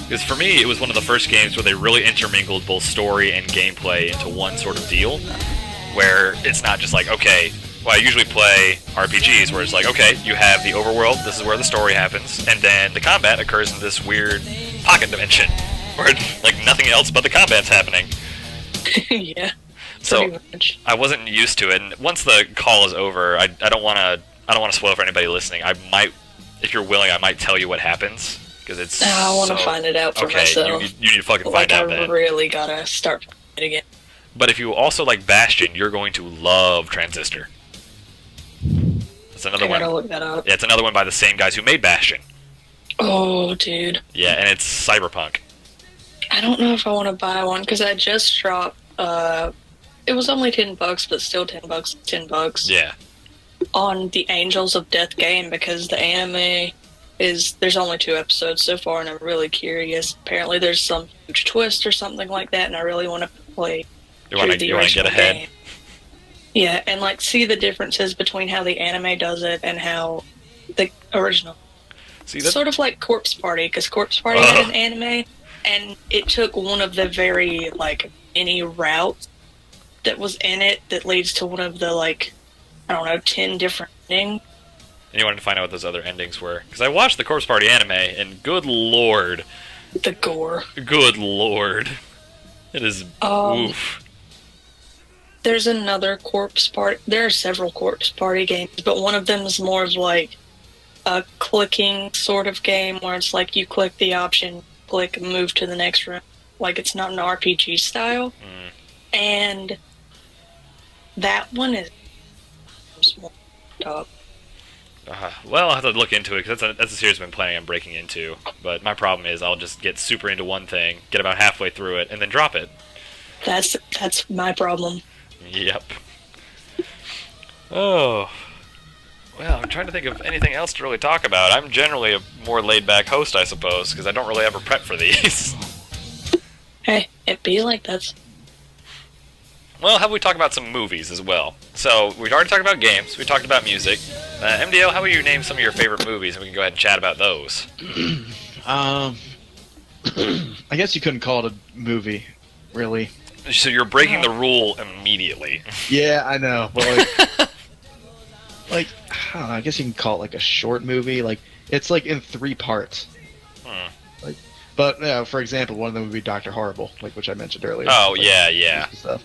Because for me, it was one of the first games where they really intermingled both story and gameplay into one sort of deal, where it's not just like, okay, well, I usually play RPGs where it's like, okay, you have the overworld, this is where the story happens, and then the combat occurs in this weird pocket dimension, where like nothing else but the combat's happening. Yeah. So Pretty much. I wasn't used to it, and once the call is over, I don't want to spoil for anybody listening. I might, if you're willing, I might tell you what happens because it's. I want to so- find it out for Okay, myself. you need to fucking Like, find out I then. really gotta start playing it again. But if you also like Bastion, you're going to love Transistor. That's another I gotta one. look that up. Yeah, it's another one by the same guys who made Bastion. Oh, dude. Yeah, and it's cyberpunk. I don't know if I want to buy one because I just dropped. It was only $10, but still $10. $10 Yeah. on the Angels of Death game because the anime is there's only 2 episodes so far, and I'm really curious. Apparently, there's some huge twist or something like that, and I really want to play. You want through to the get original ahead? game. Yeah, and like see the differences between how the anime does it and how the original. See that? Sort of like Corpse Party, because Corpse Party Ugh. had an anime, and it took one of the very like many routes that was in it that leads to one of the like I don't know 10 different endings. And you wanted to find out what those other endings were because I watched the Corpse Party anime, and good lord, The gore. good lord, it is Um, oof. there's another Corpse Party. There are several Corpse Party games, but one of them is more of like a clicking sort of game where it's like you click the option, click, and move to the next room. Like it's not an RPG style. And that one is top. Well, I'll have to look into it, because that's a series I've been planning on breaking into. But my problem is I'll just get super into one thing, get about halfway through it, and then drop it. That's my problem. Yep. Oh. Well, I'm trying to think of anything else to really talk about. I'm generally a more laid-back host, I suppose, because I don't really ever prep for these. Hey, it be like that. Well, how about we talk about some movies as well? So, we've already talked about games, we talked about music. MDL, how about you name some of your favorite movies, and we can go ahead and chat about those? I guess you couldn't call it a movie, really. So you're breaking the rule immediately. Yeah, I know, but like, like I don't know, I guess you can call it like a short movie. Like it's like in 3 parts. Like, but for example, one of them would be Doctor Horrible, like which I mentioned earlier. Oh like, yeah. Stuff.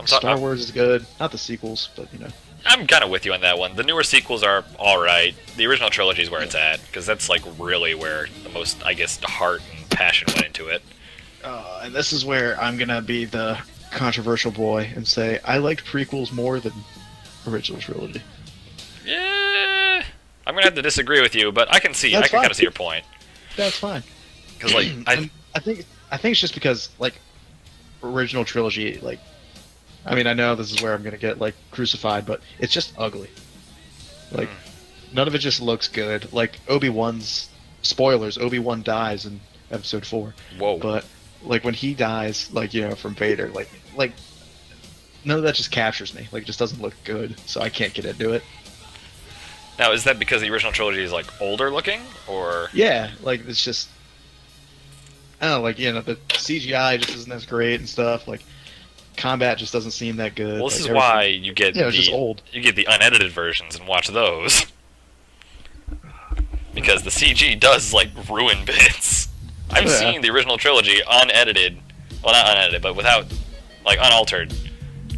Star Wars is good, not the sequels, but you know. I'm kind of with you on that one. The newer sequels are all right. The original trilogy is where it's at, because that's like really where the most, I guess, heart and passion went into it. And this is where I'm gonna be the controversial boy and say I liked prequels more than original trilogy. Yeah, I'm gonna have to disagree with you, but I can see, That's fine. kind of see your point. That's fine. Because like I think it's just because like original trilogy, like I mean I know this is where I'm gonna get like crucified, but it's just ugly. Like none of it just looks good. Like Obi-Wan's spoilers, Obi-Wan dies in episode 4. Whoa. But like when he dies, like you know from Vader, like none of that just captures me. Like it just doesn't look good, so I can't get into it. Now, is that because the original trilogy is like older looking, or? Yeah, like it's just I don't know, like you know the CGI just isn't as great and stuff. Like combat just doesn't seem that good. Well, this like, is why you get it's just old. You get the unedited versions and watch those, because the CG does like ruin bits. I've seen the original trilogy unedited, well not unedited, but without like unaltered.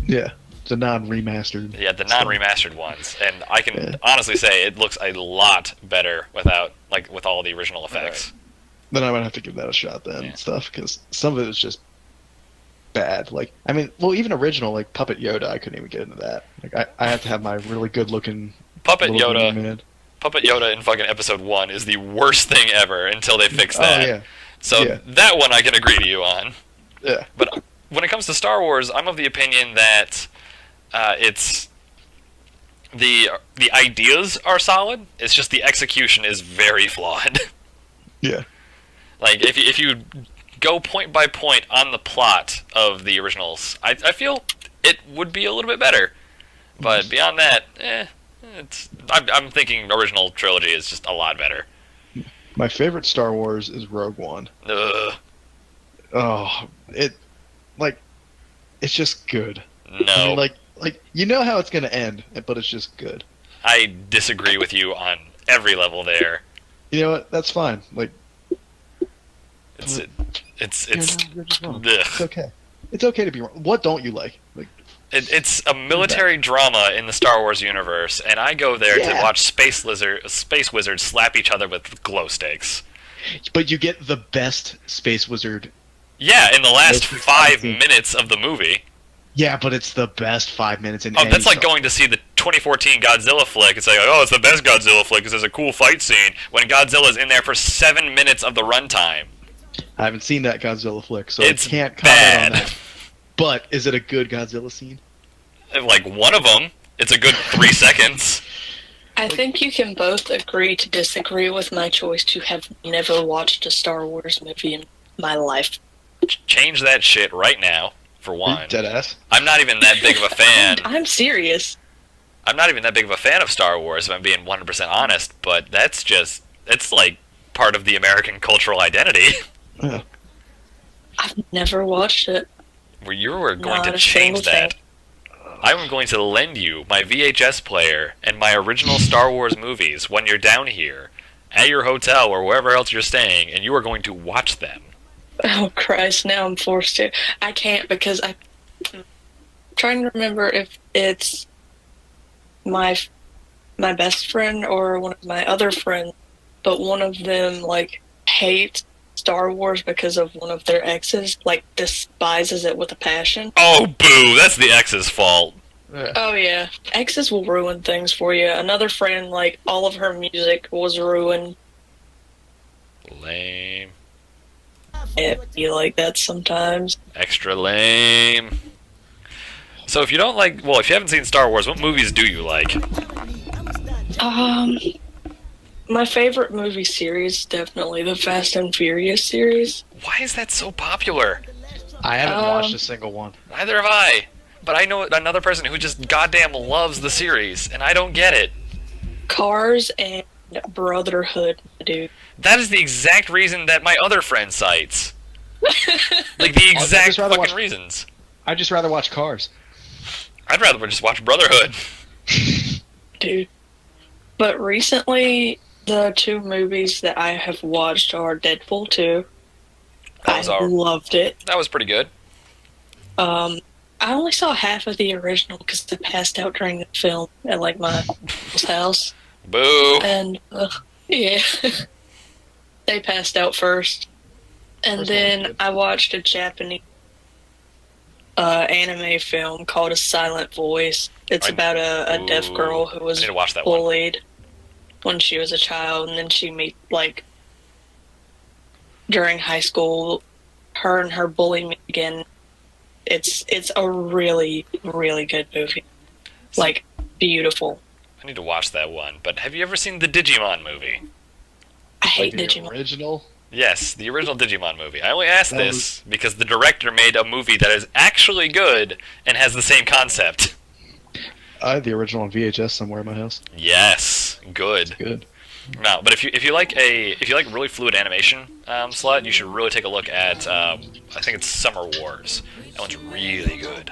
Yeah, the non-remastered. Yeah, the non-remastered ones, and I can honestly say it looks a lot better without like with all the original effects. Right. Then I might have to give that a shot then and stuff, because some of it is just bad. Like I mean, well even original like Puppet Yoda, I couldn't even get into that. Like I have to have my really good looking Puppet Yoda. Puppet Yoda in fucking episode 1 is the worst thing ever until they fix that. Oh yeah. So that one I can agree to you on. Yeah. But when it comes to Star Wars, I'm of the opinion that it's the ideas are solid. It's just the execution is very flawed. Yeah. Like if you go point by point on the plot of the originals, I feel it would be a little bit better. But beyond that, I'm thinking original trilogy is just a lot better. My favorite Star Wars is Rogue One. Ugh. Oh, it's just good. No. I mean, like you know how it's gonna end, but it's just good. I disagree with you on every level there. You know what? That's fine. Like it's you're just wrong. Ugh. It's okay. It's okay to be wrong. What don't you like? Like it's a military drama in the Star Wars universe, and I go there to watch space wizards slap each other with glow sticks. But you get the best space wizard. Yeah, in the last 5 minutes of the movie. Yeah, but it's the best 5 minutes in. Oh, that's like going to see the 2014 Godzilla flick. It's like, oh, it's the best Godzilla flick because there's a cool fight scene when Godzilla's in there for 7 minutes of the runtime. I haven't seen that Godzilla flick, so It's I can't bad. comment on that. But is it a good Godzilla scene? Like one of them, it's a good 3 seconds. I think you can both agree to disagree with my choice to have never watched a Star Wars movie in my life. Change that shit right now, for one. Deadass. I'm not even that big of a fan. I'm serious. I'm not even that big of a fan of Star Wars, if I'm being 100% honest, but that's just, it's like part of the American cultural identity. Yeah. I've never watched it. Where you were going Not to a change single that. I'm going to lend you my VHS player and my original Star Wars movies when you're down here, at your hotel or wherever else you're staying, and you are going to watch them. Oh Christ! Now I'm forced to. I can't because I'm trying to remember if it's my my best friend or one of my other friends, but one of them like hates Star Wars because of one of their exes, like despises it with a passion. Oh, boo! That's the ex's fault. Yeah. Oh yeah, exes will ruin things for you. Another friend, like all of her music was ruined. Lame. It be like that sometimes. Extra lame. So if you don't like, well, if you haven't seen Star Wars, what movies do you like? Um, my favorite movie series definitely the Fast and Furious series. Why is that so popular? I haven't Um, watched a single one. Neither have I. But I know another person who just goddamn loves the series, and I don't get it. Cars and Brotherhood, dude. That is the exact reason that my other friend cites. Like, the exact just rather fucking watch- reasons. I'd just rather watch Cars. I'd rather just watch Brotherhood. Dude. But recently, the two movies that I have watched are Deadpool 2. Those I are- loved it. That was pretty good. I only saw half of the original because I passed out during the film at like my house. Boo. And yeah, they passed out first. And First one was then good. I watched a Japanese anime film called A Silent Voice. It's about a deaf Ooh. girl who I was need to watch that one. bullied when she was a child, and then she meet like during high school, her and her bully meet again. It's a really really good movie, like beautiful. I need to watch that one. But have you ever seen the Digimon movie? I hate Like the Digimon. original. Yes, the original Digimon movie. I only asked That this because the director made a movie that is actually good and has the same concept. I had the original on VHS somewhere in my house. Yes, good. Good. No, but if you like really fluid animation, Slut, you should really take a look at I think it's Summer Wars. That one's really good.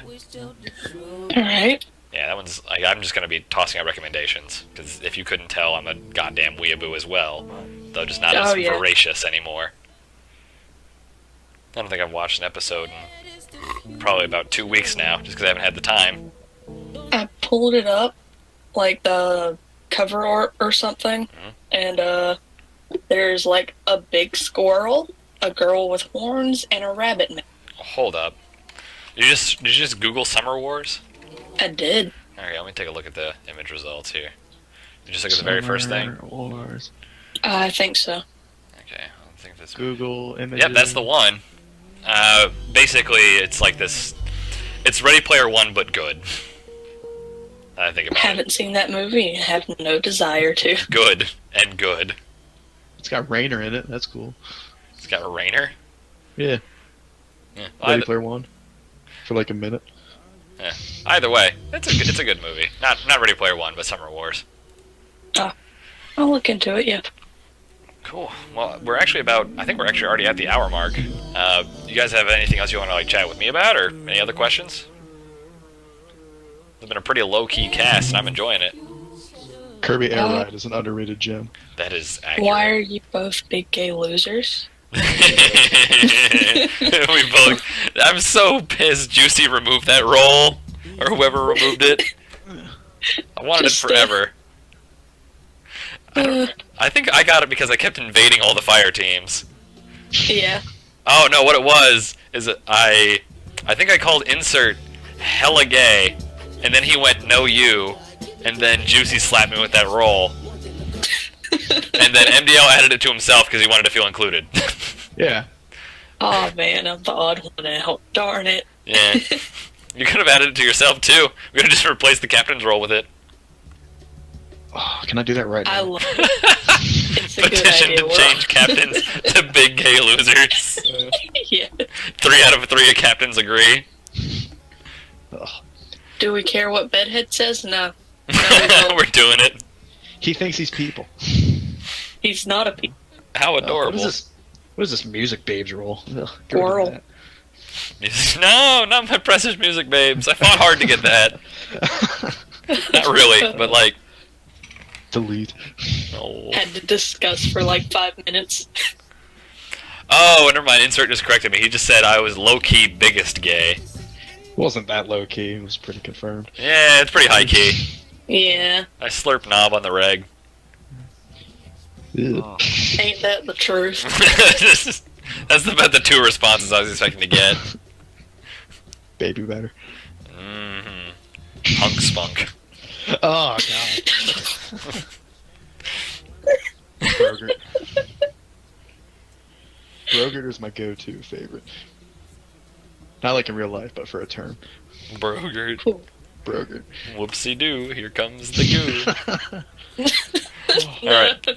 All right. Yeah, that one's. I'm just gonna be tossing out recommendations because if you couldn't tell, I'm a goddamn weeaboo as well, though just not as Oh, yeah. voracious anymore. I don't think I've watched an episode in probably about 2 weeks now, just because I haven't had the time. I pulled it up, like the cover art or something, and there's like a big squirrel, a girl with horns, and a rabbit man. Hold up, did you just Google Summer Wars? I did. Okay, let me take a look at the image results here. Did you just look at the very first thing? Summer Wars. I think so. Okay, I don't think that's. Google images. Yep, that's the one. Basically, it's like this. It's Ready Player One, but good. I think about it. Haven't seen that movie and have no desire to. Good and good. It's got Rainer in it. That's cool. It's got Rainer. Yeah. Yeah. Ready Player One. For like a minute. Either way, it's a good movie. Not Ready Player One, but Summer Wars. I'll look into it, yeah. Cool. Well, I think we're actually already at the hour mark. You guys have anything else you want to chat with me about, or any other questions? It's been a pretty low key cast, and I'm enjoying it. Kirby Air Ride is an underrated gem. That is accurate. Why are you both big gay losers? We both. I'm so pissed. Juicy removed that role, or whoever removed it. I wanted Just, it forever. I think I got it because I kept invading all the fire teams. Yeah. Oh no, what it was is that I think I called insert hella gay, and then he went no you, and then Juicy slapped me with that roll, and then MDL added it to himself because he wanted to feel included. Yeah. Oh man, I'm the odd one out. Darn it. Yeah, you could have added it to yourself too. We could have just replaced the captain's role with it. Oh, can I do that right now? I love it. It's a good Petition idea. to We're change captains to big gay losers. yeah. 3 out of 3 captains agree. Ugh. Do we care what Bedhead says? No. No, we don't. We're doing it. He thinks he's people. He's not a pe- How adorable. What is this music babes role? Ugh, get rid of Squirrel. that. No, not my precious music babes. I fought hard to get that. Not really, but like, Delete. oh. had to discuss for like 5 minutes. Oh, never mind. Insert just corrected me. He just said I was low-key biggest gay. It wasn't that low key. It was pretty confirmed. Yeah, it's pretty high-key. Yeah, I slurp knob on the reg. Ew. ain't that the truth? That's about the two responses I was expecting to get. Baby better. Mm-hmm. Punk spunk. Oh god. Brogert. Brogert is my go-to favorite. Not like in real life, but for a term. Brogert. Cool. Brogert. Whoopsie-doo. Here comes the goo. Alright.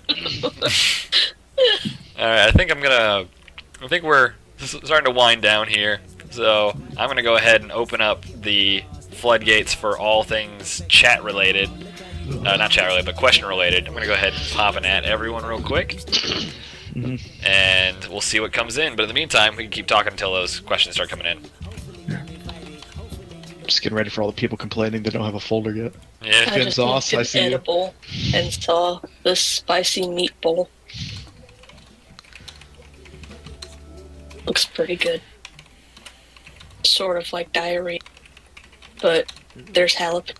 Alright, I think we're starting to wind down here. So, I'm going to go ahead and open up the floodgates for all things chat related. Not chat related, but question related. I'm going to go ahead and pop an at everyone real quick. And we'll see what comes in. But in the meantime, we can keep talking until those questions start coming in. Just getting ready for all the people complaining they don't have a folder yet. Yeah. I just Sauce, looked I at see you. edible and saw the spicy meatball. Looks pretty good. Sort of like diarrhea, but there's jalapeno.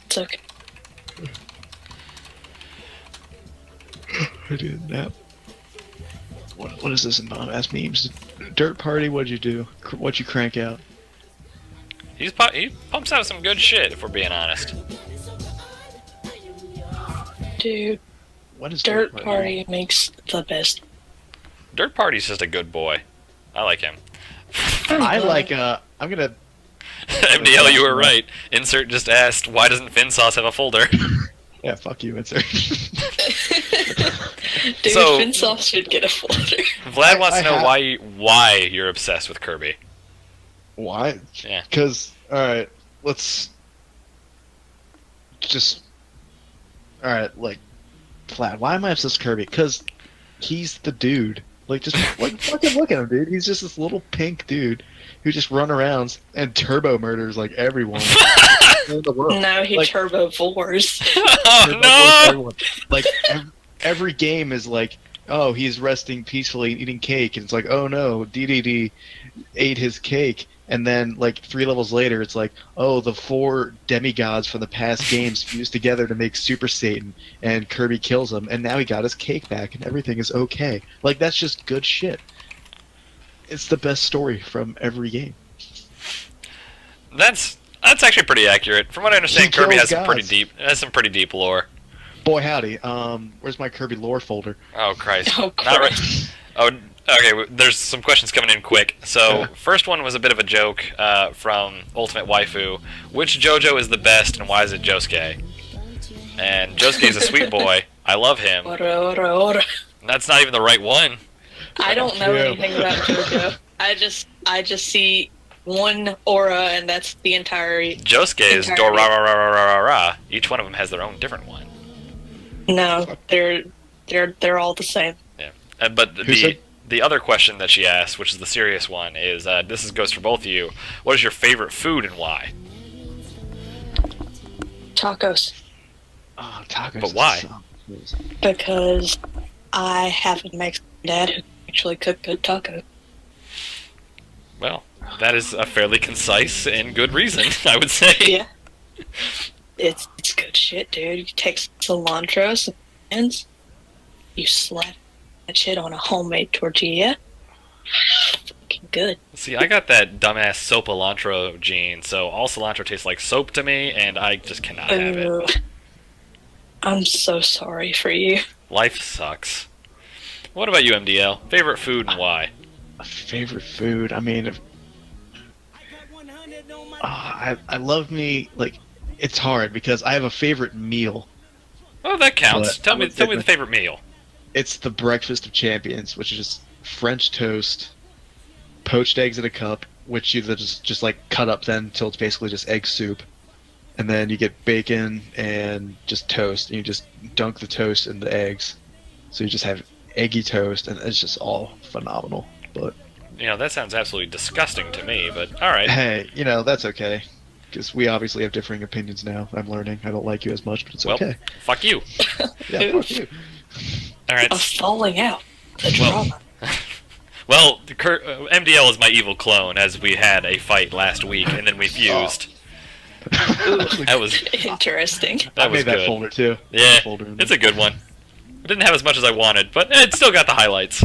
It's okay. I did a nap. What is this in Bomb-Ass Memes? Dirt Party, what'd you do? What'd you crank out? He pumps out some good shit, if we're being honest. Dude, What is Dirt Party makes the best. Dirt Party's just a good boy. I like him. I like, I'm gonna... MDL, you were right. Insert just asked, why doesn't Finsauce have a folder? Yeah, fuck you, insert. Dude, So- Finsauce should get a folder. Vlad wants I to know have- why you're obsessed with Kirby. Why? Yeah. Because, alright, let's... Just... Alright, like... Vlad, why am I obsessed with Kirby? Because he's the dude. Like, just like fucking look at him, dude. He's just this little pink dude who just run around and turbo murders like everyone in the world. Now he Like- turbovores. Oh Turbo no! everyone. Like every game is like, oh, he's resting peacefully and eating cake, and it's like, oh no, DDD ate his cake, and then like 3 levels later, it's like, oh, the 4 demigods from the past games fused together to make Super Satan, and Kirby kills him, and now he got his cake back, and everything is okay. Like that's just good shit. It's the best story from every game. That's actually pretty accurate. From what I understand, He Kirby kills has gods. some pretty deep lore. Boy howdy, where's my Kirby lore folder? Oh Christ! Oh, Not right. Christ. Oh, okay. There's some questions coming in quick. So Yeah. first one was a bit of a joke from Ultimate Waifu. Which JoJo is the best, and why is it Josuke? And Josuke is a sweet boy. I love him. Ora, ora, ora. And that's not even the right one. I don't know Yeah. anything about JoJo. I just see one aura, and that's the entire. Josuke is Entirely. Dorararararara. Each one of them has their own different one. No, they're all the same. But Who said- the other question that she asked, which is the serious one, is goes for both of you. What is your favorite food and why? Tacos, Oh, tacos. But why? because I have a Mexican dad who can actually cook good tacos. Well, that is a fairly concise and good reason, I would say. Yeah, it's good shit, dude. You take cilantro, some onions, you slap that shit on a homemade tortilla. Fucking good. See, I got that dumbass soap cilantro gene, so all cilantro tastes like soap to me, and I just cannot have it. Ooh. I'm so sorry for you. Life sucks. What about you, MDL? Favorite food and why? Favorite food? I mean, I love me, like, it's hard because I have a favorite meal. Oh, that counts. But Tell I me would say the favorite meal. It's the breakfast of champions, which is just French toast, poached eggs in a cup, which you just like cut up then until it's basically just egg soup. And then you get bacon and just toast, and you just dunk the toast in the eggs. So you just have eggy toast, and it's just all phenomenal. But You know, that sounds absolutely disgusting to me, but alright. hey, that's okay. Because we obviously have differing opinions now. I'm learning. I don't like you as much, but it's Well, okay. fuck you. Yeah, fuck you. Alright. A falling out. The Well- drama. Well, MDL is my evil clone, as we had a fight last week, and then we fused. That was Interesting. I that was made that good. folder too. Yeah, Folder in it's a good one. I didn't have as much as I wanted, but it still got the highlights.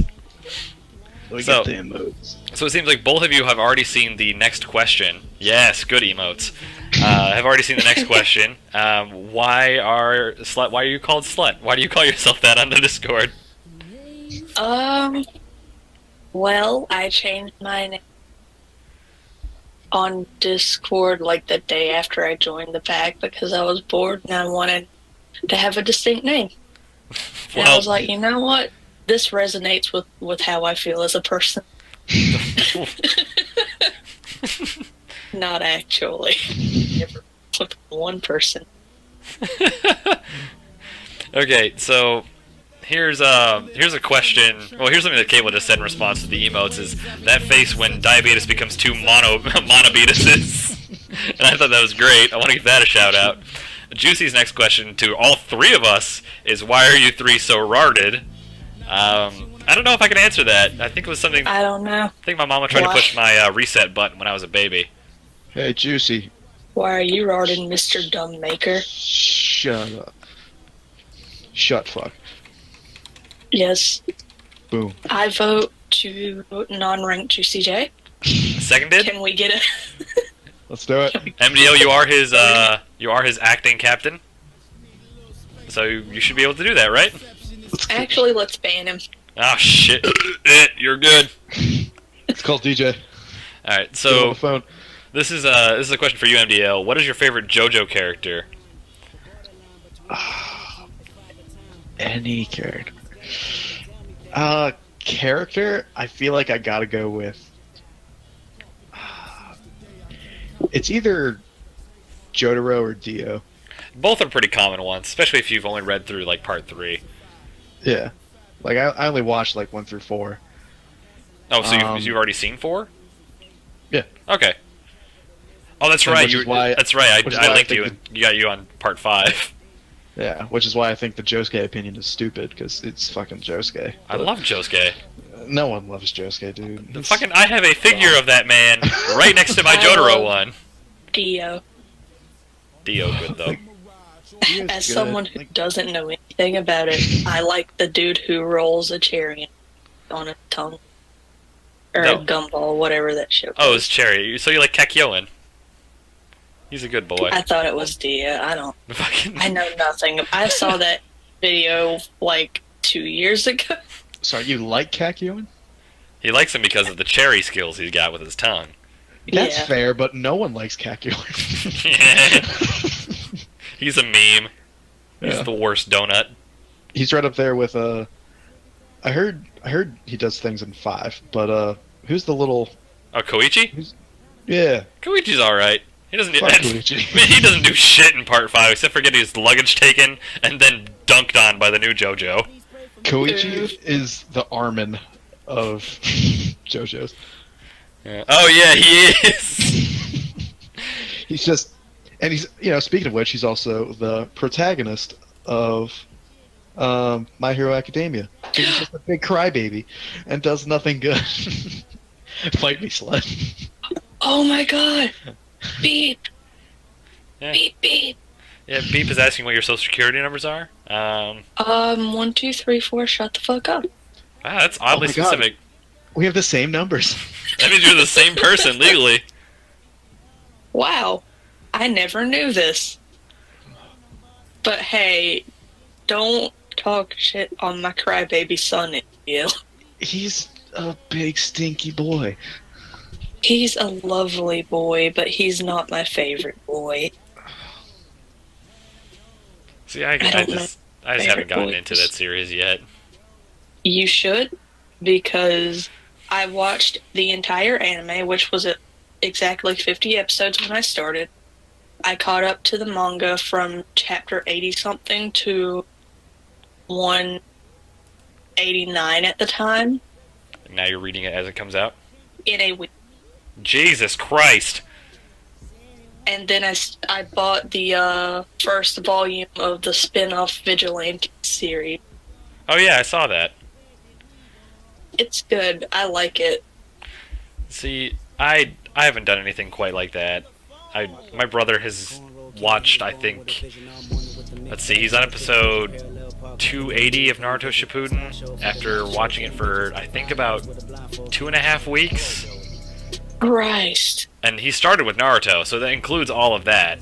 We so- get the emotes. So it seems like both of you have already seen the next question. Yes, good emotes. Have already seen the next question. Why are you called Slut? Why do you call yourself that on the Discord? Well, I changed my name on Discord like the day after I joined the pack because I was bored and I wanted to have a distinct name. And I was like, you know what? This resonates with how I feel as a person. Not actually. Never with one person. Okay, so here's a question. Well, here's something that Cable just said in response to the emotes: is that face when diabetes becomes two monobetuses. And I thought that was great. I want to give that a shout out. Juicy's next question to all three of us is, why are you three so rarded? I don't know if I can answer that. I think it was something. I don't know. I think my mama tried to Why? push my reset button when I was a baby. Hey, Juicy, Why are you rarded, Mr. Dumb Maker? shut up. Shut fuck. Yes. Boom. I vote to non-ranked UCJ. Seconded. Can we get a... Let's do it. MDL, you are his acting captain. So you should be able to do that, right? Actually, let's ban him. Oh shit! You're good. Let's call DJ. All right, Get on so the phone. this is a question for you, MDL. What is your favorite JoJo character? Any character. Character, I feel like I gotta go with. It's either Jotaro or Dio. Both are pretty common ones, especially if you've only read through like part 3. Yeah. Like, I only watched like 1 through 4. Oh, so Um, you've already seen 4? Yeah. Okay. Oh, that's And right. which is why- That's right. which is I why I linked think you. And you got you on part 5. Yeah, which is why I think the Josuke opinion is stupid, because it's fucking Josuke. I love Josuke. No one loves Josuke, dude. He's- I have a figure of that man right next to my I Jotaro love- one. Dio. Dio good though. Dio's As good. someone who Like, doesn't know anything about it, I like the dude who rolls a cherry on his tongue. Or No. a gumball, whatever that shit Oh, was. it's Cherry. So you like Kakyoin? He's a good boy. I thought it was Dio. Fucking. I know nothing. I saw that video like 2 years ago. sorry, you like Kakyoin? He likes him because of the cherry skills he's got with his tongue. That's Yeah. fair, but no one likes Kakyoin. He's a meme. He's Yeah. the worst donut. He's right up there with I heard he does things in 5, but who's the little? Oh, Koichi? Yeah, Koichi's alright. He doesn't. fuck Koichi. Man, he doesn't do shit in part 5 except for getting his luggage taken and then dunked on by the new JoJo. Koichi is the Armin of JoJo's. Yeah. Oh yeah, he is. He's just, and he's, speaking of which, he's also the protagonist of My Hero Academia. He's just a big crybaby and does nothing good. Fight me, slut. Oh my god! Beep! Yeah. Beep beep! Yeah, Beep is asking what your social security numbers are. 1, 2, 3, 4, shut the fuck up. Wow, that's oddly my God. specific. We have the same numbers. That means you're the same person legally. Wow. I never knew this. But hey, don't talk shit on my crybaby son, Neil. He's a big stinky boy. He's a lovely boy, but he's not my favorite boy. See, I don't just know haven't gotten boys. into that series yet. You should, because I watched the entire anime, which was exactly 50 episodes when I started. I caught up to the manga from chapter 80-something to 189 at the time And now you're reading it as it comes out. in a week. Jesus Christ! And then I bought the first volume of the spin-off Vigilante series. Oh yeah, I saw that. It's good. I like it. See, I haven't done anything quite like that. My brother has watched, I think, let's see, he's on episode 280 of Naruto Shippuden after watching it for, I think, about 2.5 weeks. Christ. And he started with Naruto, so that includes all of that.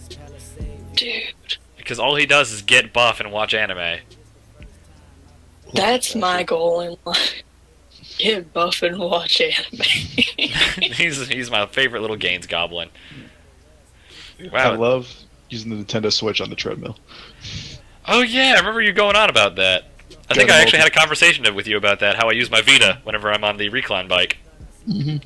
Dude. Because all he does is get buff and watch anime. That's my goal in life. Get buff and watch anime. he's my favorite little Gaines goblin. I Wow. love using the Nintendo Switch on the treadmill. Oh yeah, I remember you going on about that. I think Got I a actually had a conversation with you about that, how I use my Vita whenever I'm on the recline bike. Mm-hmm.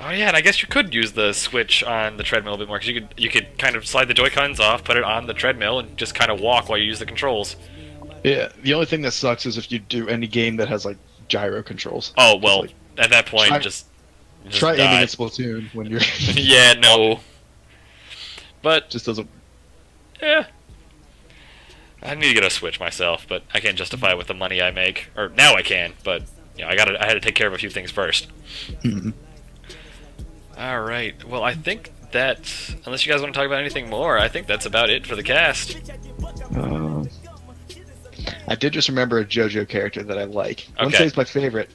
Oh yeah, and I guess you could use the Switch on the treadmill a bit more, because you could kind of slide the Joy-Cons off, put it on the treadmill, and just kind of walk while you use the controls. Yeah, the only thing that sucks is if you do any game that has like gyro controls. Oh well, Like, at that point, try- just try die. aiming at Splatoon when you're Yeah, no. But just doesn't. yeah, I need to get a Switch myself, but I can't justify it with the money I make. Or now I can, but you know, I had to take care of a few things first. Mhm. All right. Well, I think that unless you guys want to talk about anything more, I think that's about it for the cast. I did just remember a JoJo character that I like. I wouldn't Okay. say it's my favorite,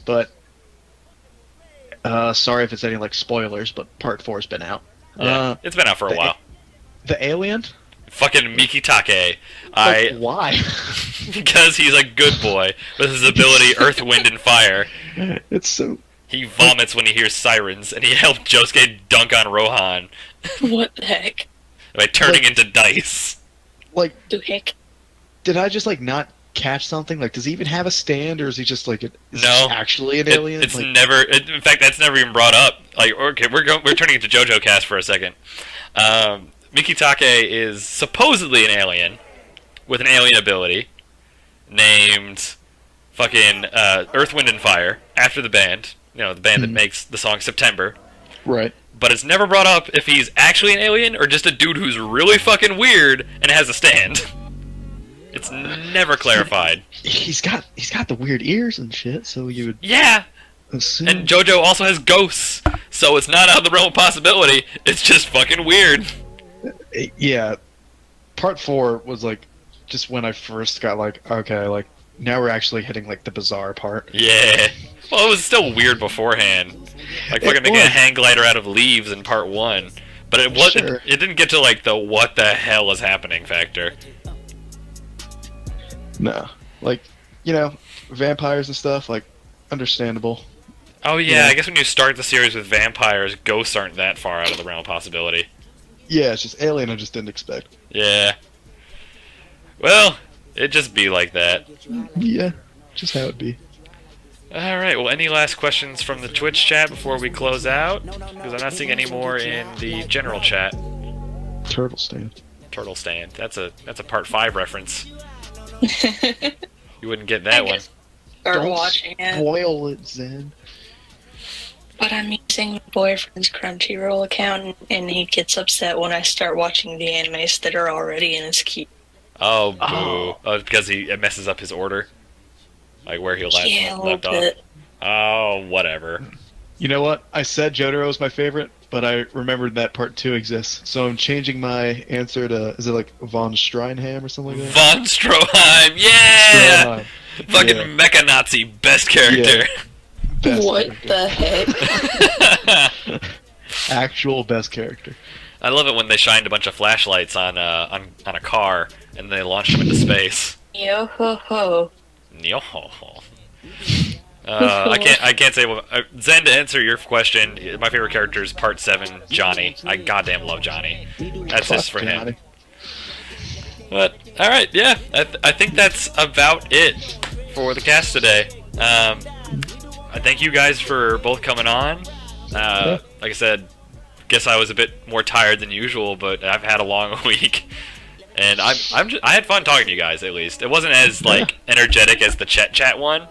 but sorry if it's any like spoilers, but Part 4's been out. Yeah, it's been out for a while. The alien? Fucking Mikitake. Like, why? Because he's a good boy with his ability Earth, Wind, and Fire. It's so. He vomits when he hears sirens, and he helped Josuke dunk on Rohan What the heck? by turning into dice. Like, Do heck? did I just like not catch something? Like, does he even have a stand, or is he just like is he No. actually an It- alien? it's Like, never. In fact, that's never even brought up. Like, okay, we're turning into JoJo Cast for a second. Mikitake is supposedly an alien with an alien ability named fucking Earth, Wind, and Fire after the band. You know, the band that Mhm. makes the song September. right. But it's never brought up if he's actually an alien or just a dude who's really fucking weird and has a stand. It's never clarified. He's got the weird ears and shit, so you would Yeah, assume. and JoJo also has ghosts, so it's not out of the realm of possibility. It's just fucking weird. Yeah, Part 4 was like just when I first got like, okay, like now we're actually hitting like the bizarre part. Yeah. Well, it was still weird beforehand. Like fucking making a was. hang glider out of leaves in part 1. But it wasn't. Sure. It didn't get to like the what the hell is happening factor. No, like vampires and stuff, like understandable. Oh yeah, Yeah. I guess when you start the series with vampires, ghosts aren't that far out of the realm of possibility. Yeah, it's just alien. I just didn't expect. Yeah. Well, it just be like that. Yeah, just how it be. Alright, well, any last questions from the Twitch chat before we close out? Because I'm not seeing any more in the general chat. Turtle stand. Turtle stand. That's a part 5 reference. You wouldn't get I that one. guess start watching it. Spoil it, Zen. But I'm using my boyfriend's Crunchyroll account, and he gets upset when I start watching the animes that are already in his queue. Oh, boo. Oh. Oh, because it messes up his order? Like where he Yeah, a left little off? bit. Oh, whatever. You know what? I said Jotaro was my favorite, but I remembered that Part 2 exists, so I'm changing my answer to is it like Von Streinham or something like that? Von Stroheim, yeah! Stroheim. Fucking Yeah. Mecha Nazi, best character. Best What character. the heck? Actual best character. I love it when they shined a bunch of flashlights on a car and they launched them into space. Yo ho ho. Yo. I can't say what, Zen, to answer your question. My favorite character is Part 7, Johnny. I goddamn love Johnny. That's just for him. Johnny. But all right, yeah, I think that's about it for the cast today. I thank you guys for both coming on. Like I said, guess I was a bit more tired than usual, but I've had a long week, and I had fun talking to you guys. At least it wasn't as like energetic as the chat one,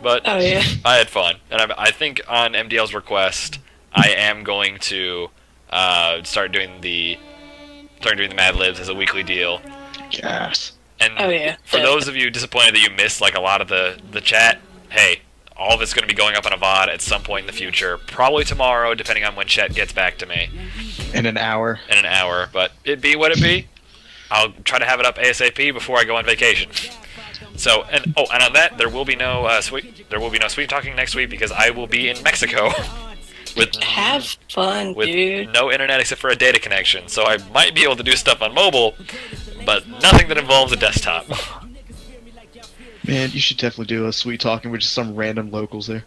but Oh yeah. I had fun, and I think on MDL's request, I am going to start doing the Mad Libs as a weekly deal. Yes. And Oh yeah. for those of you disappointed that you missed like a lot of the chat, hey, all of it's going to be going up on a VOD at some point in the future. Probably tomorrow, depending on when Chet gets back to me. In an hour. In an hour, but it be what it be. I'll try to have it up ASAP before I go on vacation. So, and on that, there will be no sweet talking next week because I will be in Mexico with Have fun, dude. no internet except for a data connection. So I might be able to do stuff on mobile, but nothing that involves a desktop. Man, you should definitely do a sweet talking with just some random locals there.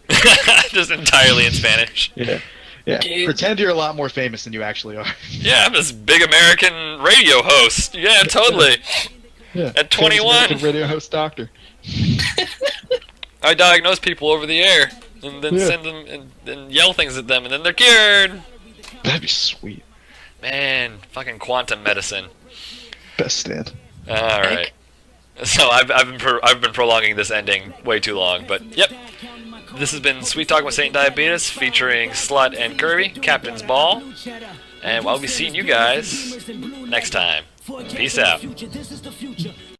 Just entirely in Spanish. Yeah. Yeah. Dude. Pretend you're a lot more famous than you actually are. Yeah, I'm this big American radio host. Yeah, totally. Yeah. At Famous 21. American radio host doctor. I diagnose people over the air and then Yeah. send them and yell things at them and then they're cured. That'd be sweet. Man, fucking quantum medicine. Best stand. All right. So I've been prolonging this ending way too long, but yep. This has been Sweet Talk with Saint Diabetes featuring Slut and Kirby, Captain's Ball, and I'll be seeing you guys next time. Peace out.